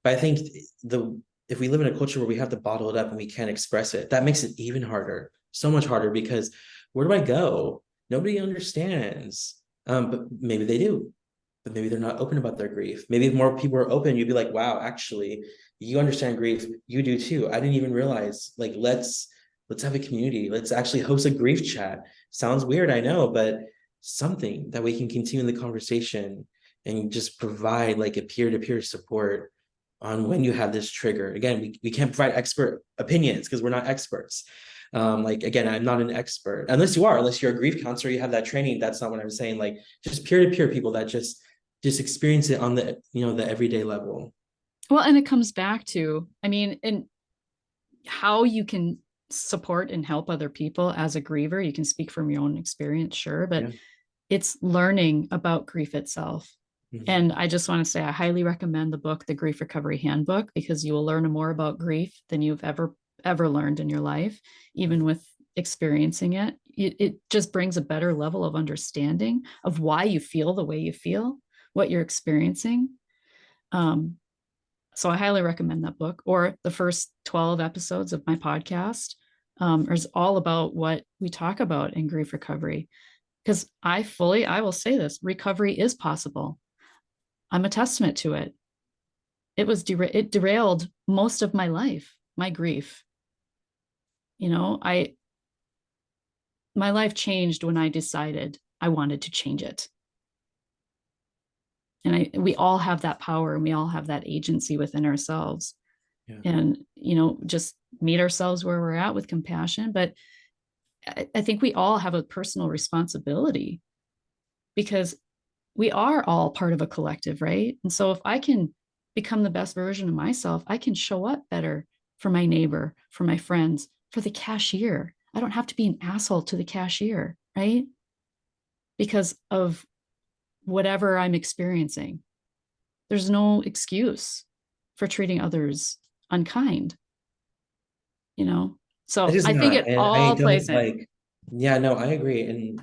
Speaker 2: But I think the if we live in a culture where we have to bottle it up and we can't express it, that makes it even harder, so much harder because where do I go? Nobody understands. But maybe they do, but maybe they're not open about their grief. Maybe if more people are open, you'd be like, wow, actually, you understand grief. You do too. I didn't even realize. Like, let's have a community. Let's actually host a grief chat. Sounds weird, I know, but something that we can continue the conversation and just provide like a peer-to-peer support on when you have this trigger. Again, we can't provide expert opinions because we're not experts. Like, again, I'm not an expert unless you're a grief counselor, you have that training. That's not what I'm saying. Like, just peer-to-peer people that just experience it on the everyday level.
Speaker 1: Well, and it comes back to, I mean, and how you can support and help other people as a griever. You can speak from your own experience, sure, but
Speaker 2: Yeah.
Speaker 1: it's learning about grief itself.
Speaker 2: Mhm.
Speaker 1: And I just want to say, I highly recommend the book, The Grief Recovery Handbook, because you will learn more about grief than you've ever learned in your life, even with experiencing it. It just brings a better level of understanding of why you feel the way you feel, what you're experiencing. Um, so I highly recommend that book, or the first 12 episodes of my podcast is all about what we talk about in grief recovery. Because I will say this, recovery is possible. I'm a testament to it. It derailed most of my life, my grief. I my life changed when I decided I wanted to change it. And we all have that power and we all have that agency within ourselves.
Speaker 2: Yeah.
Speaker 1: And, just meet ourselves where we're at with compassion. But I think we all have a personal responsibility because we are all part of a collective, right? And so if I can become the best version of myself, I can show up better for my neighbor, for my friends, for the cashier. I don't have to be an asshole to the cashier, right? Because of whatever I'm experiencing. There's no excuse for treating others unkind, you know?
Speaker 2: I
Speaker 1: So
Speaker 2: just
Speaker 1: I think
Speaker 2: not,
Speaker 1: it
Speaker 2: and I
Speaker 1: all plays
Speaker 2: don't
Speaker 1: in.
Speaker 2: like. Yeah, no, I agree, and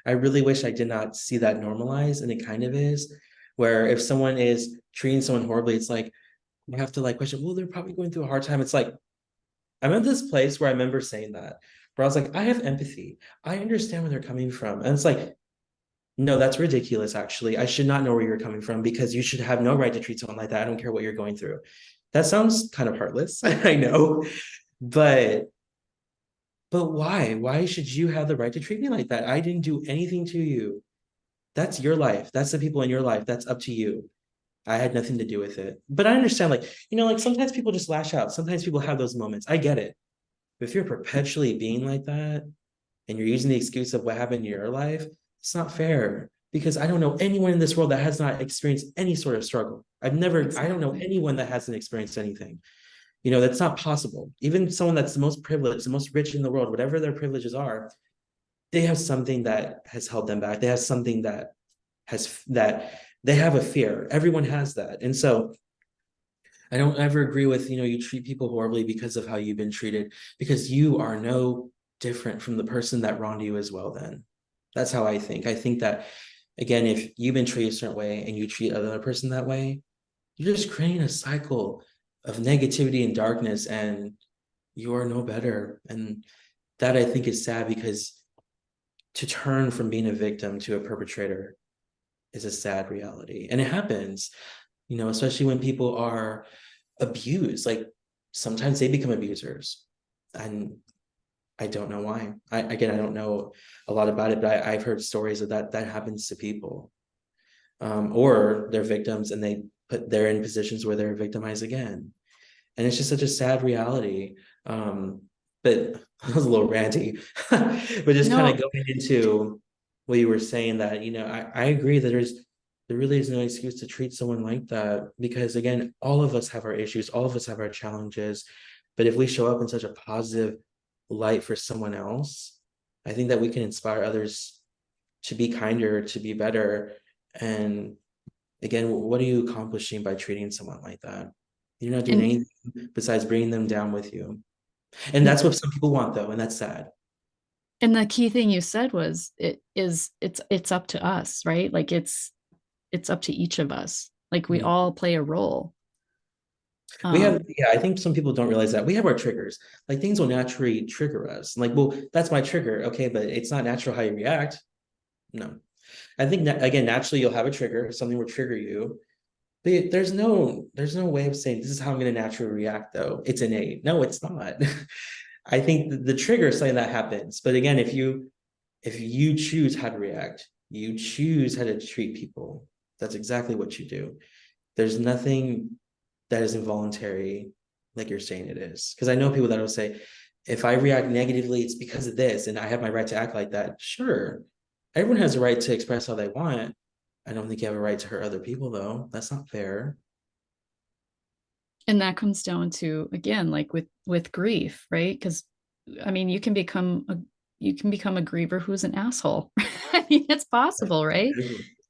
Speaker 2: I really wish I did not see that normalized, and it kind of is, where if someone is treating someone horribly, it's like you have to like question. Well, they're probably going through a hard time. It's like I'm at this place where I remember saying that, where I was like, I have empathy. I understand where they're coming from, and it's like No, that's ridiculous, actually. I should not know where you're coming from because you should have no right to treat someone like that. I don't care what you're going through. That sounds kind of heartless, I know, but why? Why should you have the right to treat me like that? I didn't do anything to you. That's your life. That's the people in your life. That's up to you. I had nothing to do with it. But I understand, like, like sometimes people just lash out. Sometimes people have those moments. I get it. But if you're perpetually being like that and you're using the excuse of what happened in your life, it's not fair because I don't know anyone in this world that has not experienced any sort of struggle. I don't know
Speaker 1: Exactly.
Speaker 2: anyone that hasn't experienced anything. That's not possible. Even someone that's the most privileged, the most rich in the world, whatever their privileges are, they have something that has held them back. They have something that they have a fear. Everyone has that. And so I don't ever agree with, you treat people horribly because of how you've been treated, because you are no different from the person that wronged you as well, then. That's how I think. I think that, again, if you've been treated a certain way and you treat another person that way, you're just creating a cycle of negativity and darkness, and you are no better. And that I think is sad because to turn from being a victim to a perpetrator is a sad reality. And it happens, especially when people are abused. Like sometimes they become abusers. And I don't know why. I don't know a lot about it, but I've heard stories of that happens to people. Or they're victims and they're in positions where they're victimized again. And it's just such a sad reality. But I was a little ranty, but just kind of
Speaker 1: No,
Speaker 2: going into what you were saying that, I agree that there really is no excuse to treat someone like that because again, all of us have our issues, all of us have our challenges. But if we show up in such a positive light for someone else, I think that we can inspire others to be kinder, to be better. And again, what are you accomplishing by treating someone like that? You're not doing
Speaker 1: and
Speaker 2: anything besides bringing them down with you. And that's what some people want, though, and that's sad.
Speaker 1: and the key thing you said was it's up to us, right? Like it's up to each of us. Like we
Speaker 2: Mhm.
Speaker 1: all play a role.
Speaker 2: We have,
Speaker 1: Um,
Speaker 2: yeah, I think some people don't realize that we have our triggers. Like things will naturally trigger us. Like, well, that's my trigger. Okay, but it's not natural how you react. No. I think that again, naturally you'll have a trigger, something will trigger you. But there's no way of saying this is how I'm gonna naturally react, though. It's innate. No, it's not. I think the trigger is something that happens. But again, if you choose how to react, you choose how to treat people. That's exactly what you do. There's nothing that is involuntary like you're saying it is. Because I know people that will say, if I react negatively, it's because of this, and I have my right to act like that. Sure. Everyone has a right to express how they want. I don't think you have a right to hurt other people, though. That's not fair.
Speaker 1: and that comes down to again, like with grief, right? Because I mean, you can become a griever who's an asshole. I mean, it's possible, right?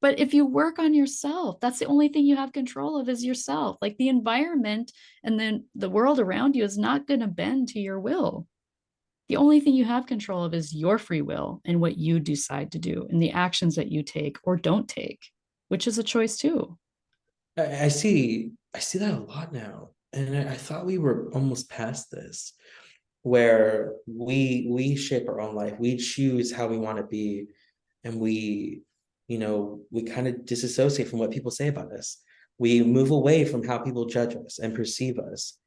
Speaker 1: But if you work on yourself, that's the only thing you have control of is yourself. Like the environment and then the world around you is not going to bend to your will. The only thing you have control of is your free will and what you decide to do and the actions that you take or don't take, which is a choice too.
Speaker 2: I see that a lot now. And I thought we were almost past this, where we shape our own life. We choose how we want to be, and we kind of disassociate from what people say about us. We move away from how people judge us and perceive us.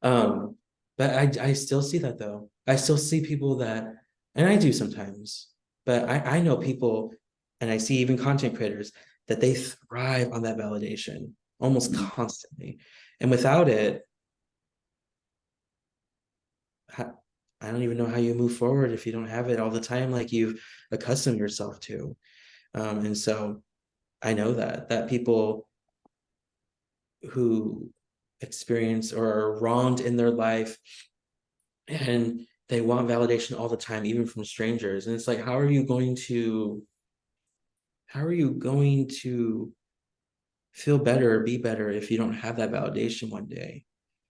Speaker 2: Um, but I still see that though. I still see people that, and I do sometimes, but I know people, and I see even content creators that they thrive on that validation almost constantly. And without it, I don't even know how you move forward if you don't have it all the time, like you've accustomed yourself to. And so I know that people who experience or are wronged in their life and they want validation all the time, even from strangers. And it's like, how are you going to feel better or be better if you don't have that validation one day?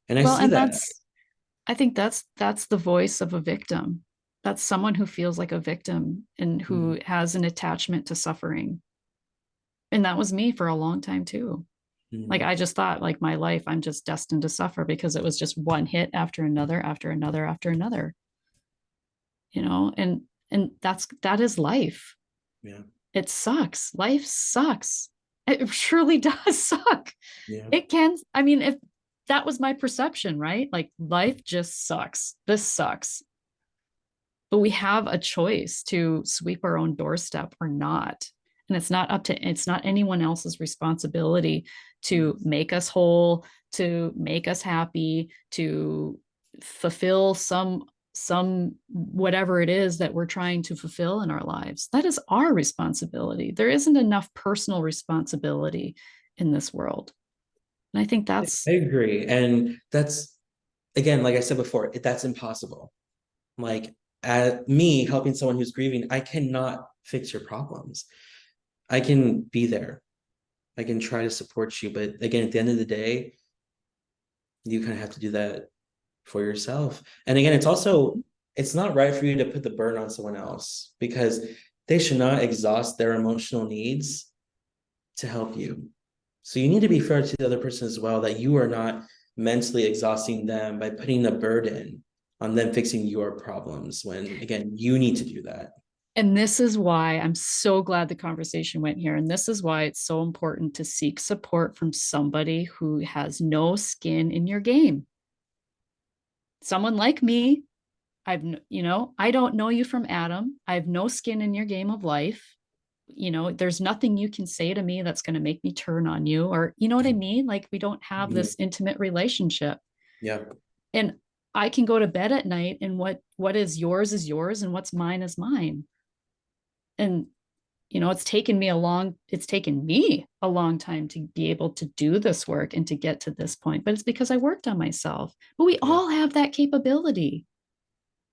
Speaker 2: And I
Speaker 1: Well,
Speaker 2: see
Speaker 1: and
Speaker 2: that.
Speaker 1: I think that's the voice of a victim. That's someone who feels like a victim and
Speaker 2: Mm,
Speaker 1: who has an attachment to suffering. And that was me for a long time too. Like
Speaker 2: mm.
Speaker 1: I just thought like my life I'm just destined to suffer because it was just one hit after another after another after another, and that is life.
Speaker 2: Yeah.
Speaker 1: It sucks. Life sucks. It surely does suck.
Speaker 2: Yeah.
Speaker 1: It can, I mean, if that was my perception, right? Like life just sucks. This sucks. But we have a choice to sweep our own doorstep or not. And it's not anyone else's responsibility to make us whole, to make us happy, to fulfill some whatever it is that we're trying to fulfill in our lives. That is our responsibility. There isn't enough personal responsibility in this world. And I think that's
Speaker 2: I agree. And that's, again, like I said before, that's impossible. Like, me helping someone who's grieving, I cannot fix your problems. I can be there. I can try to support you. But again, at the end of the day, you kind of have to do that for yourself. And again, it's not right for you to put the burden on someone else, because they should not exhaust their emotional needs to help you. So you need to be fair to the other person as well, that you are not mentally exhausting them by putting the burden on them fixing your problems, when again, you need to do that.
Speaker 1: And this is why I'm so glad the conversation went here. And this is why it's so important to seek support from somebody who has no skin in your game. Someone like me, I don't know you from Adam. I have no skin in your game of life. There's nothing you can say to me that's going to make me turn on you, or you know what I mean? Like we don't have
Speaker 2: Mhm.
Speaker 1: this intimate relationship.
Speaker 2: Yeah.
Speaker 1: And I can go to bed at night and what is yours and what's mine is mine. And it's taken me a long time to be able to do this work and to get to this point, but it's because I worked on myself. But we
Speaker 2: Yeah.
Speaker 1: all have that capability.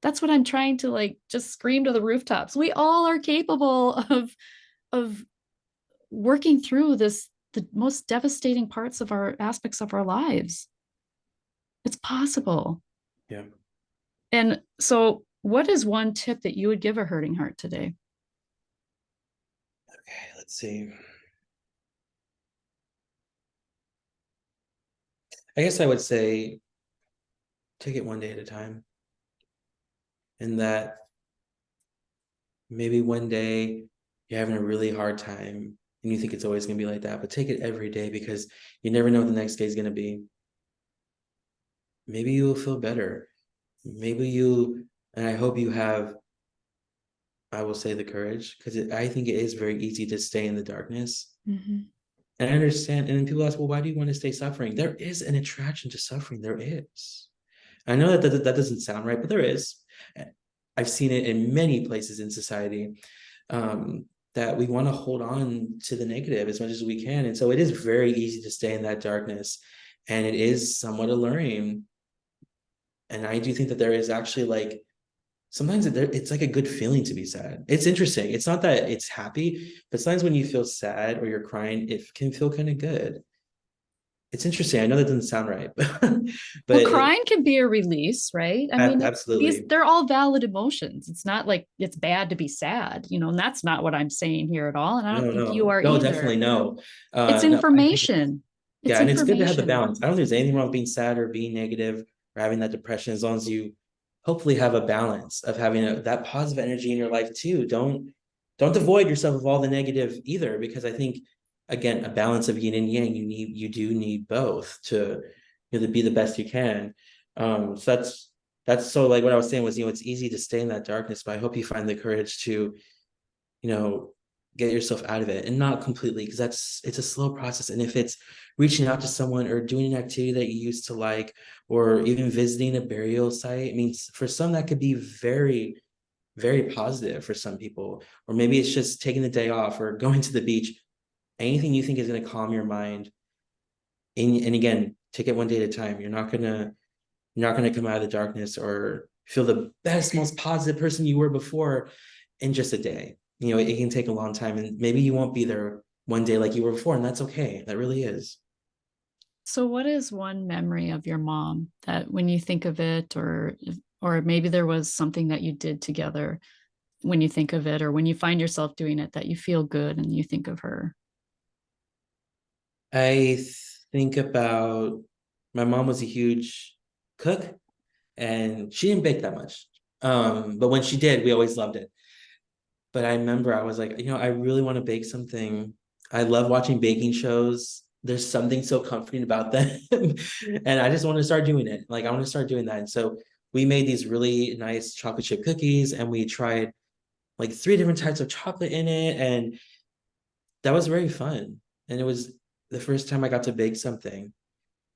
Speaker 1: That's what I'm trying to like just scream to the rooftops. We all are capable of working through the most devastating parts of our aspects of our lives. It's possible.
Speaker 2: Yeah.
Speaker 1: And so what is one tip that you would give a hurting heart today?
Speaker 2: Okay, let's see. I guess I would say take it one day at a time. And that maybe one day you're having a really hard time and you think it's always going to be like that, but take it every day, because you never know what the next day is going to be. Maybe you'll feel better. Maybe and I hope you have, I will say, the courage, because I think it is very easy to stay in the darkness.
Speaker 1: Mm-hmm.
Speaker 2: And I understand. And then people ask, well, why do you want to stay suffering? There is an attraction to suffering. There is. I know that doesn't sound right, but there is. I've seen it in many places in society, that we want to hold on to the negative as much as we can. And so it is very easy to stay in that darkness. And it is somewhat alluring. And I do think that there is actually, like, sometimes it's like a good feeling to be sad. It's interesting. It's not that it's happy, but sometimes when you feel sad or you're crying, it can feel kind of good. It's interesting. I know that doesn't sound right,
Speaker 1: Well,
Speaker 2: but
Speaker 1: crying can be a release, right? I mean,
Speaker 2: absolutely.
Speaker 1: they're all valid emotions. It's not like it's bad to be sad, and that's not what I'm saying here at all. And I don't
Speaker 2: No,
Speaker 1: think you
Speaker 2: no,
Speaker 1: are
Speaker 2: no, definitely
Speaker 1: either.
Speaker 2: no.
Speaker 1: It's
Speaker 2: No, I think
Speaker 1: information. It's
Speaker 2: yeah, and it's good to have the
Speaker 1: information.
Speaker 2: balance. I don't think there's anything wrong with being sad or being negative or having that depression, as long as you hopefully have a balance of having that positive energy in your life too. Don't devoid yourself of all the negative either, because I think, again, a balance of yin and yang. You do need both to, to be the best you can. So that's so, like what I was saying was, it's easy to stay in that darkness, but I hope you find the courage to, you know, get yourself out of it, and not completely, because it's a slow process. And if it's reaching out to someone or doing an activity that you used to like, or even visiting a burial site, I mean, for some that could be very, very positive for some people. Or maybe it's just taking the day off or going to the beach. Anything you think is going to calm your mind. And again, take it one day at a time. You're not gonna come out of the darkness or feel the best, most positive person you were before in just a day. It can take a long time, and maybe you won't be there one day like you were before, and that's okay. That really is.
Speaker 1: So, what is one memory of your mom that when you think of it, or maybe there was something that you did together when you think of it, or when you find yourself doing it, that you feel good and you think of her?
Speaker 2: I think about, my mom was a huge cook, and she didn't bake that much. But when she did, we always loved it. But I remember I was like, I really want to bake something. I love watching baking shows. There's something so comforting about them. And I just want to start doing it. Like I want to start doing that. And so we made these really nice chocolate chip cookies and we tried like three different types of chocolate in it. And that was very fun. And it was the first time I got to bake something.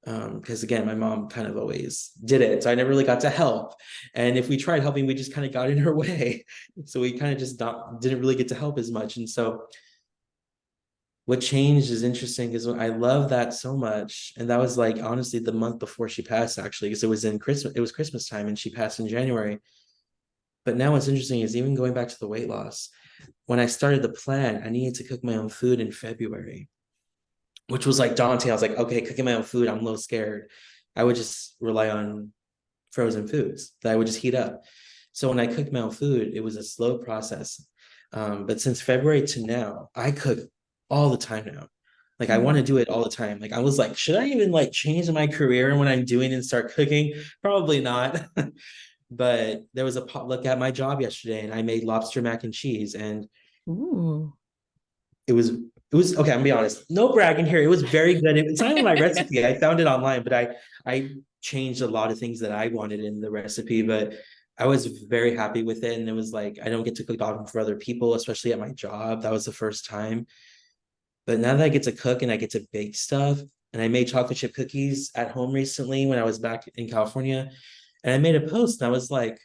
Speaker 2: Because again, my mom kind of always did it. So I never really got to help. And if we tried helping, we just kind of got in her way. So we kind of just didn't really get to help as much. And so what changed is interesting because I love that so much. And that was like honestly the month before she passed, actually, because it was Christmas time and she passed in January. But now what's interesting is even going back to the weight loss, when I started the plan, I needed to cook my own food in February, which was like daunting. I was like, okay, cooking my own food, I'm a little scared. I would just rely on frozen foods that I would just heat up. So when I cooked my own food, it was a slow process. But since February to now, I cook all the time now. Like I want to do it all the time. Like I was like, should I even like change my career when I'm doing and start cooking? Probably not. But there was a potluck at my job yesterday and I made lobster mac and cheese and
Speaker 1: Ooh.
Speaker 2: it was okay. I'm gonna be honest. No bragging here. It was very good. It's not even my recipe. I found it online, but I changed a lot of things that I wanted in the recipe. But I was very happy with it, and it was like I don't get to cook often for other people, especially at my job. That was the first time. But now that I get to cook and I get to bake stuff, and I made chocolate chip cookies at home recently when I was back in California, and I made a post, and I was like,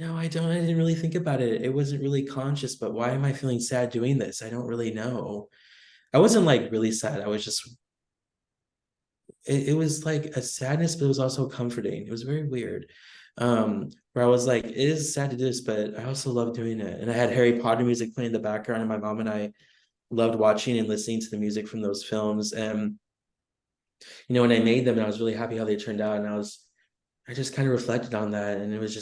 Speaker 2: I didn't really think about it. It wasn't really conscious, but why am I feeling sad doing this? I don't really know. I wasn't like really sad. I was just it was like a sadness, but it was also comforting. It was very weird. Where I was like, it is sad to do this, but I also love doing it. And I had Harry Potter music playing in the background, and my mom and I loved watching and listening to the music from those films. And when I made them, and I was really happy how they turned out. And I just kind of reflected on that, and it was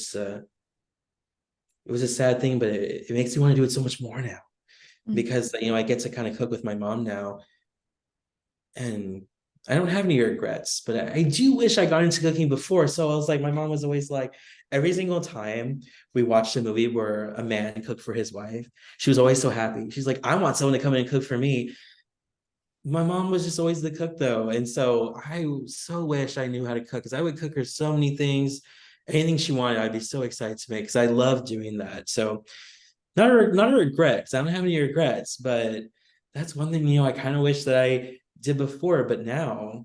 Speaker 2: a sad thing, but it makes me want to do it so much more now because I get to kind of cook with my mom now and I don't have any regrets, but I do wish I got into cooking before. So I was like, my mom was always like, every single time we watched a movie where a man cooked for his wife, she was always so happy. She's like, I want someone to come in and cook for me. My mom was just always the cook though. And so I so wish I knew how to cook because I would cook her so many things. Anything she wanted, I'd be so excited to make because I love doing that. So not a regret because I don't have any regrets, but that's one thing, I kind of wish that I did before, but now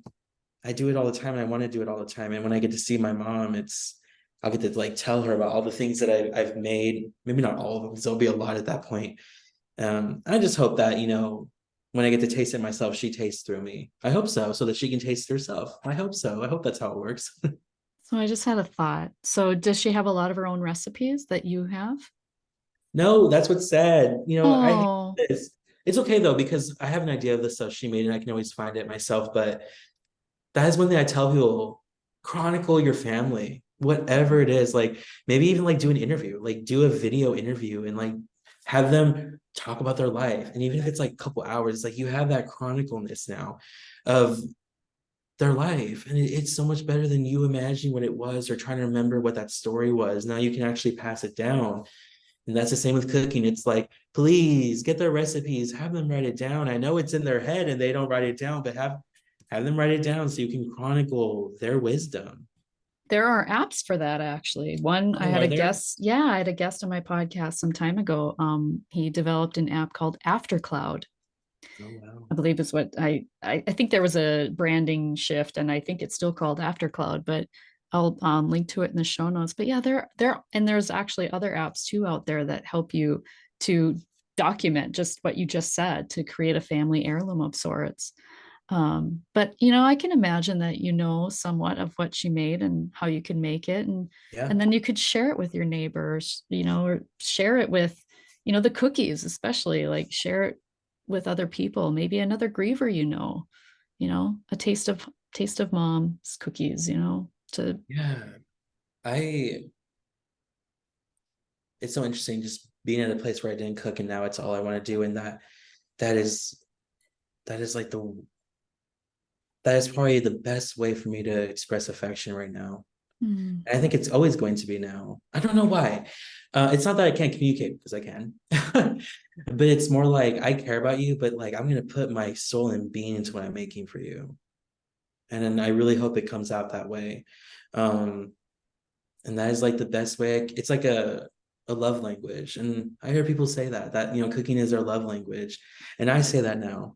Speaker 2: I do it all the time and I want to do it all the time. And when I get to see my mom, I'll get to like tell her about all the things that I've made, maybe not all of them, because there'll be a lot at that point. I just hope that, when I get to taste it myself, she tastes through me. I hope so that she can taste herself. I hope so. I hope that's how it works.
Speaker 1: So I just had a thought. So does she have a lot of her own recipes that you have?
Speaker 2: No, that's what's sad. I hate
Speaker 1: Oh,
Speaker 2: this. It's okay though, because I have an idea of the stuff she made and I can always find it myself. But that is one thing I tell people, chronicle your family, whatever it is. Like maybe even like do an interview, like do a video interview and like have them talk about their life. And even if it's like a couple hours, it's like you have that chronicleness now of their life. And it's so much better than you imagining what it was or trying to remember what that story was. Now you can actually pass it down. And that's the same with cooking. It's like, please get their recipes, have them write it down. I know it's in their head and they don't write it down, but have them write it down so you can chronicle their wisdom.
Speaker 1: there are apps for that actually. One, I
Speaker 2: Oh,
Speaker 1: had
Speaker 2: are
Speaker 1: a
Speaker 2: there?
Speaker 1: guest, yeah, I had a guest on my podcast some time ago. He developed an app called Aftercloud.
Speaker 2: Oh, wow.
Speaker 1: I believe is what I think there was a branding shift and I think it's still called Aftercloud, but I'll link to it in the show notes. But yeah, there and there's actually other apps too out there that help you to document just what you just said to create a family heirloom of sorts. But I can imagine that somewhat of what she made and how you can make it, and
Speaker 2: Yeah.
Speaker 1: then you could share it with your neighbors, or share it with, the cookies, especially like share it with other people, maybe another griever, a taste of mom's cookies, to
Speaker 2: Yeah. I it's so interesting just being in a place where I didn't cook and now it's all I want to do. And that is that is that is probably the best way for me to express affection right now.
Speaker 1: Mm.
Speaker 2: And I think it's always going to be now. I don't know why. It's not that I can't communicate because I can, but it's more like I care about you, but like I'm gonna put my soul and being into what I'm making for you, and then I really hope it comes out that way. Um, and that is like the best way. It's like a love language, and I hear people say that cooking is their love language, and I say that now.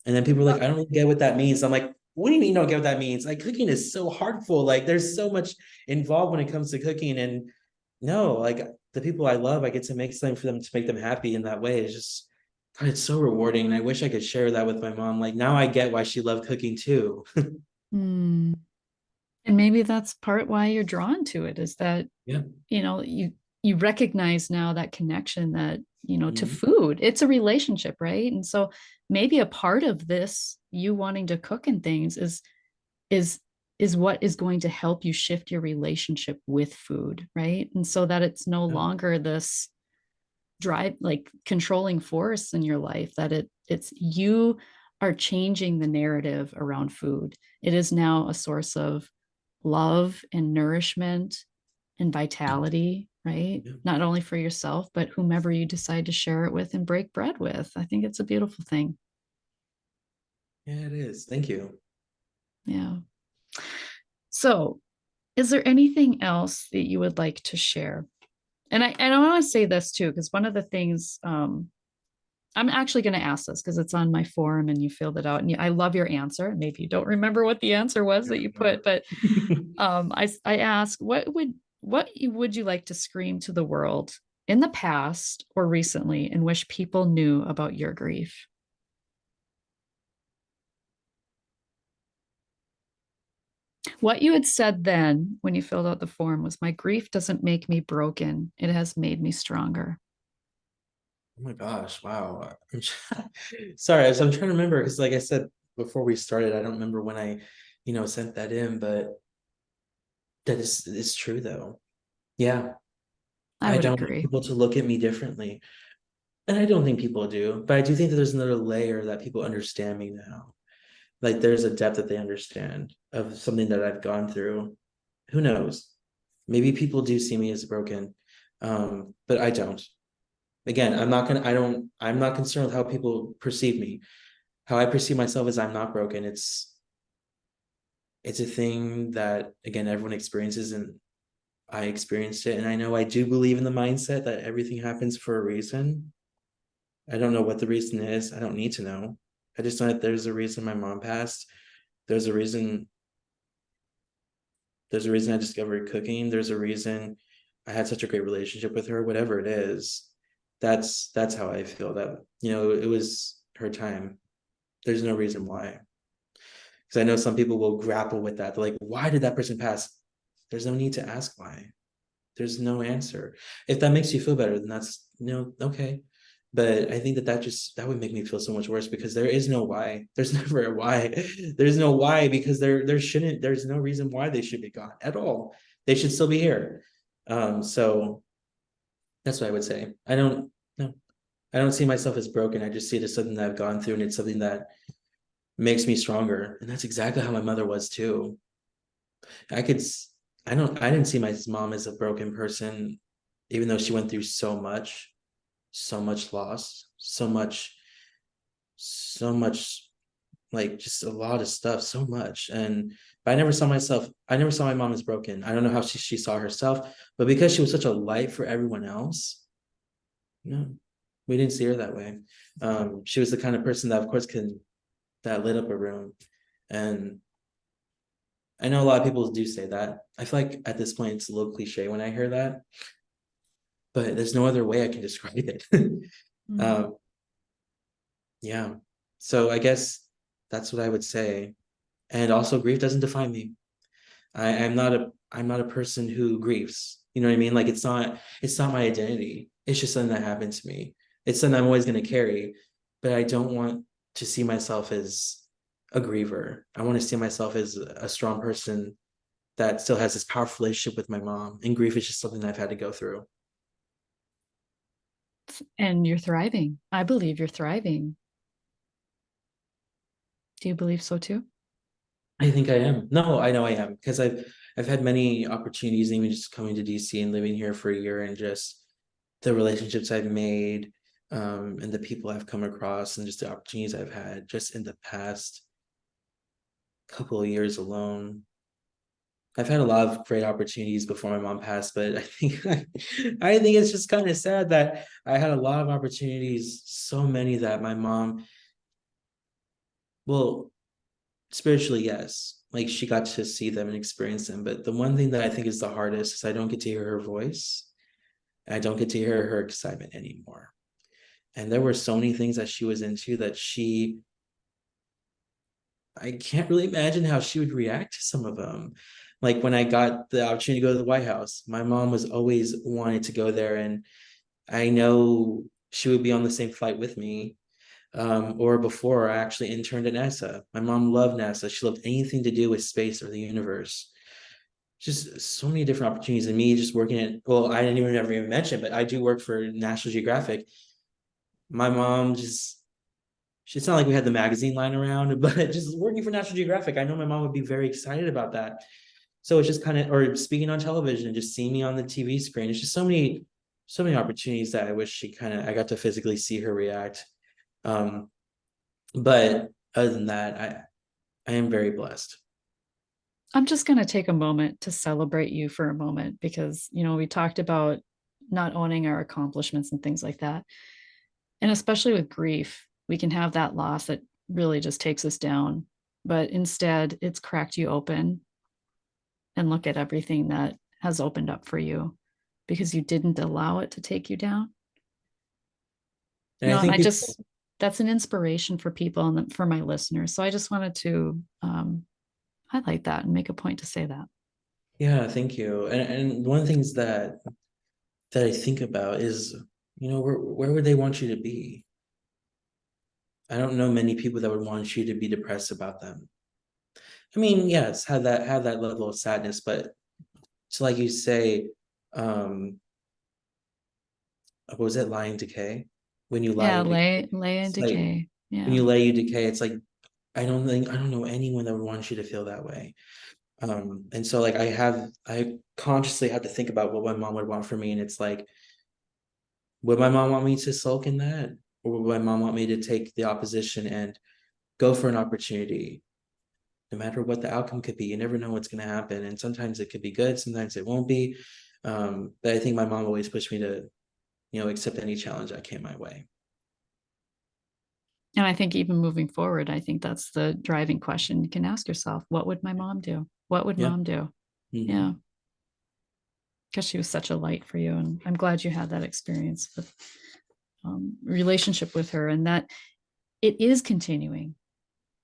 Speaker 2: And then people are like, I don't really get what that means. I'm like, what do you mean you don't get what that means? Like cooking is so heartful. Like there's so much involved when it comes to cooking. And no, like the people I love, I get to make something for them to make them happy in that way. It's just, God, it's so rewarding. And I wish I could share that with my mom. Like now I get why she loved cooking too.
Speaker 1: Mm. And maybe that's part why you're drawn to it is that,
Speaker 2: Yeah.
Speaker 1: you recognize now that connection that, to
Speaker 2: Mhm.
Speaker 1: food. It's a relationship, right? And so maybe a part of this, you wanting to cook and things is is what is going to help you shift your relationship with food, right? And so that it's no
Speaker 2: Yeah.
Speaker 1: longer this drive like controlling force in your life, that it's you are changing the narrative around food. It is now a source of love and nourishment and vitality, right?
Speaker 2: Yeah.
Speaker 1: Not only for yourself, but whomever you decide to share it with and break bread with. I think it's a beautiful thing.
Speaker 2: Yeah, it is. Thank you.
Speaker 1: Yeah. So, is there anything else that you would like to share? And I want to say this too, because one of the things I'm actually going to ask this because it's on my forum and you filled it out, and I love your answer. Maybe you don't remember what the answer was
Speaker 2: I
Speaker 1: that you
Speaker 2: don't
Speaker 1: put,
Speaker 2: remember.
Speaker 1: but I ask, would you like to scream to the world in the past or recently and wish people knew about your grief? What you had said then when you filled out the form was, my grief doesn't make me broken. It has made me stronger.
Speaker 2: Oh my gosh, wow. Sorry, I'm trying to remember because like I said before we started, I don't remember when I sent that in, but that is it's true though. Yeah.
Speaker 1: I
Speaker 2: I
Speaker 1: would
Speaker 2: don't want
Speaker 1: agree.
Speaker 2: people to look at me differently. And I don't think people do, but I do think that there's another layer that people understand me now. Like there's a depth that they understand of something that I've gone through. Who knows? Maybe people do see me as broken. But I don't. Again, I'm not concerned with how people perceive me. How I perceive myself is I'm not broken. It's a thing that again everyone experiences and I experienced it. And I know I do believe in the mindset that everything happens for a reason. I don't know what the reason is. I don't need to know. I just know that there's a reason my mom passed. There's a reason, there's a reason I discovered cooking. There's a reason I had such a great relationship with her, whatever it is. That's how I feel that it was her time. There's no reason why. Because I know some people will grapple with that. They're like, why did that person pass? There's no need to ask why. There's no answer. If that makes you feel better, then that's okay. But I think that would make me feel so much worse because there is no why. There's never a why. There's no why because there's no reason why they should be gone at all. They should still be here. So that's what I would say. I don't no, I don't see myself as broken. I just see it as something that I've gone through and it's something that makes me stronger. And that's exactly how my mother was too. I could I didn't see my mom as a broken person, even though she went through so much loss, so much like just a lot of stuff, so much. And but I never saw my mom as broken. I don't know how she saw herself, but because she was such a light for everyone else, no, we didn't see her that way. She was the kind of person that of course can that lit up a room. And I know a lot of people do say that. I feel like at this point it's a little cliche when I hear that, but there's no other way I can describe it.
Speaker 1: Mm.
Speaker 2: um, yeah. So I guess that's what I would say. And also grief doesn't define me. I'm not a person who grieves. You know what I mean? Like it's not my identity. It's just something that happened to me. It's something I'm always gonna carry, but I don't want to see myself as a griever. I want to see myself as a strong person that still has this powerful relationship with my mom. And grief is just something I've had to go through.
Speaker 1: And you're thriving. I believe you're thriving. Do you believe so too?
Speaker 2: I think I am. No, I know I am because I've had many opportunities, even just coming to DC and living here for a year, and just the relationships I've made, and the people I've come across, and just the opportunities I've had just in the past couple of years alone. I've had a lot of great opportunities before my mom passed, but I think it's just kind of sad that I had a lot of opportunities, so many that my mom, well, spiritually, yes, like she got to see them and experience them. But the one thing that I think is the hardest is I don't get to hear her voice. I don't get to hear her excitement anymore. And there were so many things that she was into that I can't really imagine how she would react to some of them. Like when I got the opportunity to go to the White House, my mom was always wanting to go there. And I know she would be on the same flight with me. Or before I actually interned at NASA. My mom loved NASA. She loved anything to do with space or the universe. Just so many different opportunities. And me just working at, well, I didn't even ever even mention, but I do work for National Geographic. My mom just, it's not like we had the magazine lying around, but just working for National Geographic, I know my mom would be very excited about that. So it's just kind of, or speaking on television and just seeing me on the TV screen. It's just so many opportunities that I wish I got to physically see her react. Um, but other than that, I am very blessed.
Speaker 1: I'm just going to take a moment to celebrate you for a moment because, we talked about not owning our accomplishments and things like that. And especially with grief, we can have that loss that really just takes us down. But instead, it's cracked you open and look at everything that has opened up for you because you didn't allow it to take you down.
Speaker 2: And I
Speaker 1: And
Speaker 2: think people,
Speaker 1: that's an inspiration for people and for my listeners. So I just wanted to highlight that and make a point to say that.
Speaker 2: yeah, thank you. And one of the things that I think about is, where would they want you to be? I don't know many people that would want you to be depressed about them. I mean, yes, have that level of sadness, but it's like you say, um, what was it, lie and decay? When you lie
Speaker 1: Yeah,
Speaker 2: and decay,
Speaker 1: lay and
Speaker 2: it's like
Speaker 1: decay.
Speaker 2: when
Speaker 1: Yeah.
Speaker 2: you lay you decay, it's like I don't know anyone that would want you to feel that way. And so like I consciously had to think about what my mom would want for me, and it's like, would my mom want me to sulk in that? Or would my mom want me to take the opposition and go for an opportunity? No matter what the outcome could be, you never know what's going to happen. And sometimes it could be good, sometimes it won't be. But I think my mom always pushed me to, accept any challenge that came my way.
Speaker 1: And I think even moving forward, I think that's the driving question you can ask yourself. What would my mom do? What would
Speaker 2: Yeah.
Speaker 1: mom do?
Speaker 2: Mm-hmm.
Speaker 1: Yeah. Because she was such a light for you. And I'm glad you had that experience with relationship with her and that it is continuing.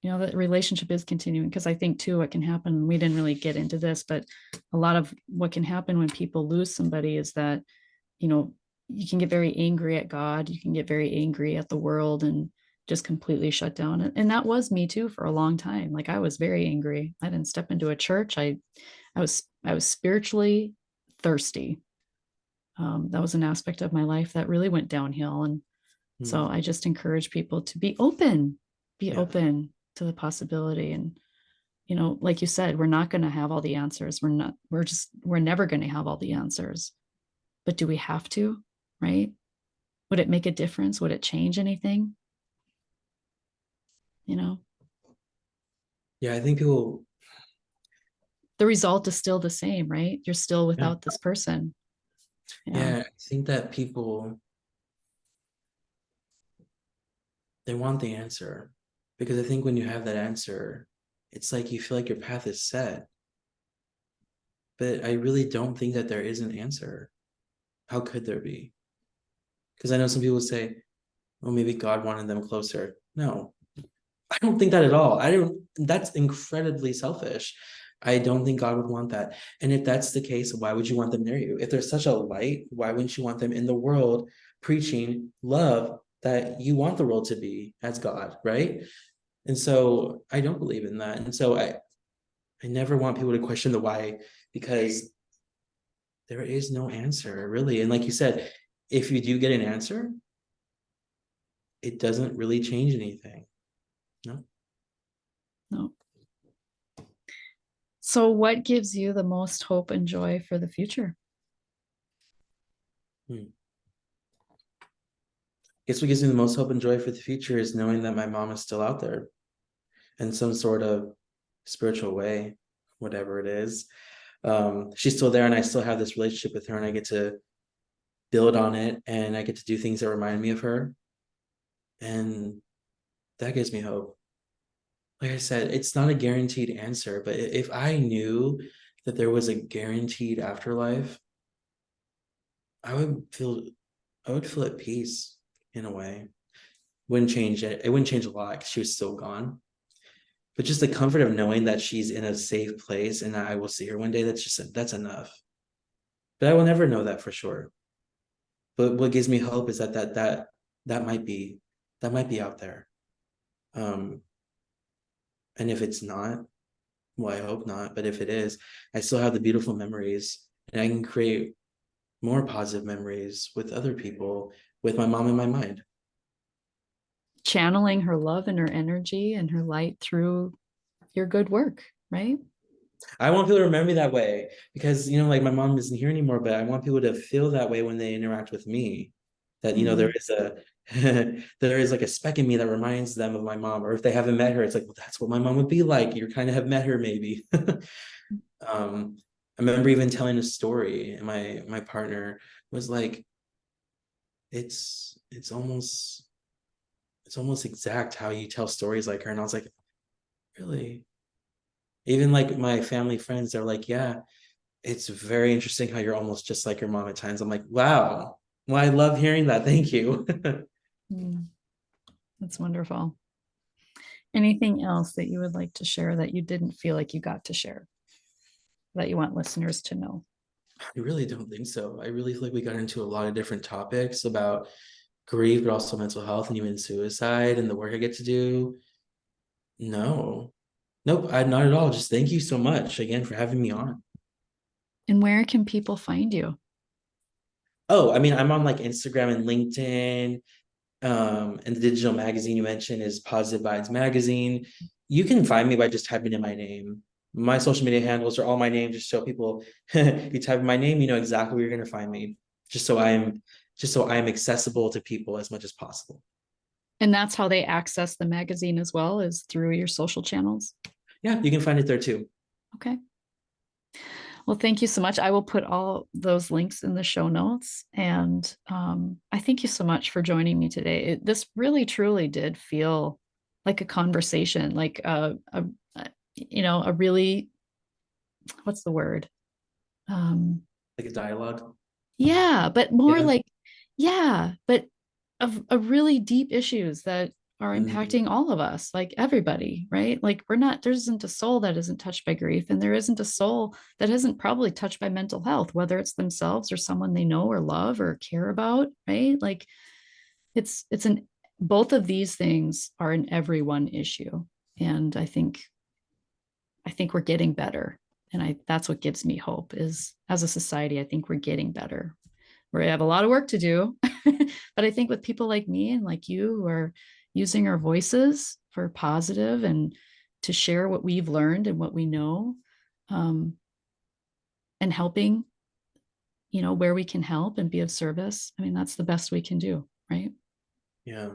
Speaker 1: That relationship is continuing because I think too what can happen, we didn't really get into this, but a lot of what can happen when people lose somebody is that, you know, you can get very angry at God, you can get very angry at the world and just completely shut down. And that was me too for a long time. Like I was very angry. I didn't step into a church. I was spiritually thirsty. That was an aspect of my life that really went downhill. And so
Speaker 2: Mm-hmm.
Speaker 1: I just encourage people to be
Speaker 2: Yeah.
Speaker 1: open to the possibility. And, like you said, we're not going to have all the answers. We're never going to have all the answers. But do we have to? Right? Would it make a difference? Would it change anything? You know,
Speaker 2: Yeah. I think people,
Speaker 1: the result is still the same, right? You're still
Speaker 2: yeah.
Speaker 1: without this person. Yeah.
Speaker 2: Yeah. I think that people, they want the answer because I think when you have that answer, it's like you feel like your path is set. But I really don't think that there is an answer. How could there be? Because I know some people say, well, maybe God wanted them closer. No, I don't think that at all. I don't, that's incredibly selfish. I don't think God would want that. And if that's the case, why would you want them near you? If there's such a light, why wouldn't you want them in the world preaching love that you want the world to be as God, right? And so I don't believe in that. And so I never want people to question the why because there is no answer really. And like you said, if you do get an answer, it doesn't really change anything. No.
Speaker 1: No. So, what gives you the most hope and joy for the future?
Speaker 2: Hmm. Guess what gives me the most hope and joy for the future is knowing that my mom is still out there in some sort of spiritual way, whatever it is. She's still there, and I still have this relationship with her, and I get to build on it, and I get to do things that remind me of her, and that gives me hope. Like I said, it's not a guaranteed answer, but if I knew that there was a guaranteed afterlife, I would feel I would feel at peace in a way. Wouldn't change it. It wouldn't change a lot because she was still gone. But just the comfort of knowing that she's in a safe place and that I will see her one day, that's enough. But I will never know that for sure. But what gives me hope is that might be out there. Um, and if it's not, well, I hope not. But if it is, I still have the beautiful memories, and I can create more positive memories with other people, with my mom in my mind.
Speaker 1: Channeling her love and her energy and her light through your good work, right?
Speaker 2: I want people to remember me that way because, like my mom isn't here anymore, but I want people to feel that way when they interact with me. That, there
Speaker 1: Mm.
Speaker 2: is a there is like a speck in me that reminds them of my mom. Or if they haven't met her, it's like, well, that's what my mom would be like. You kind of have met her, maybe. I remember even telling a story, and my partner was like, it's almost exact how you tell stories like her. And I was like, really? Even like my family friends, they're like, yeah, it's very interesting how you're almost just like your mom at times. I'm like, wow. Well, I love hearing that. Thank you.
Speaker 1: Mm. That's wonderful. Anything else that you would like to share that you didn't feel like you got to share that you want listeners to know?
Speaker 2: I really don't think so. I really feel like we got into a lot of different topics about grief, but also mental health and even suicide and the work I get to do. No, nope, not at all. Just thank you so much again for having me on.
Speaker 1: And where can people find you?
Speaker 2: Oh, I mean, I'm on like Instagram and LinkedIn. And the digital magazine you mentioned is Positive Vibes Magazine. You can find me by just typing in my name. My social media handles are all my name, just so people you type in my name, you know exactly where you're gonna find me. Just so I'm accessible to people as much as possible.
Speaker 1: And that's how they access the magazine as well, is through your social channels.
Speaker 2: Yeah, you can find it there too.
Speaker 1: Okay. Well, thank you so much. I will put all those links in the show notes. And I thank you so much for joining me today. This really, truly did feel like a conversation, like a really, what's the word? Um,
Speaker 2: Like a dialogue.
Speaker 1: yeah, but more
Speaker 2: Yeah.
Speaker 1: like, yeah, but of really deep issues that are
Speaker 2: Mhm.
Speaker 1: impacting all of us, like everybody, right? Like there isn't a soul that isn't touched by grief, and there isn't a soul that isn't probably touched by mental health, whether it's themselves or someone they know or love or care about, right? Like it's an both of these things are an everyone issue. And I think we're getting better. And that's what gives me hope is as a society, I think we're getting better. We have a lot of work to do. But I think with people like me and like you who are using our voices for positive and to share what we've learned and what we know, um, and helping, where we can help and be of service. I mean, that's the best we can do, right?
Speaker 2: Yeah.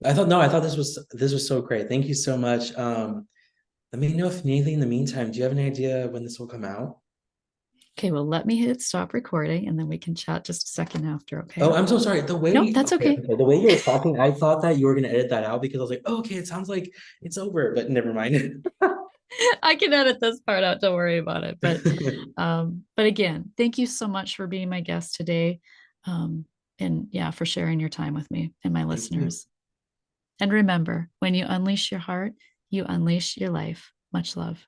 Speaker 2: I thought this was so great. Thank you so much. Let me know if you need anything in the meantime. Do you have any idea when this will come out?
Speaker 1: Okay, well, let me hit stop recording and then we can chat just a second after,
Speaker 2: Oh,
Speaker 1: okay?
Speaker 2: I'm so sorry.
Speaker 1: Nope, that's okay.
Speaker 2: The way you were talking, I thought that you were gonna edit that out because I was like, oh, okay, it sounds like it's over, but never mind.
Speaker 1: I can edit this part out. Don't worry about it. But again, thank you so much for being my guest today. Um, and yeah, for sharing your time with me and my
Speaker 2: Thank you.
Speaker 1: listeners. And remember, when you unleash your heart, you unleash your life. Much love.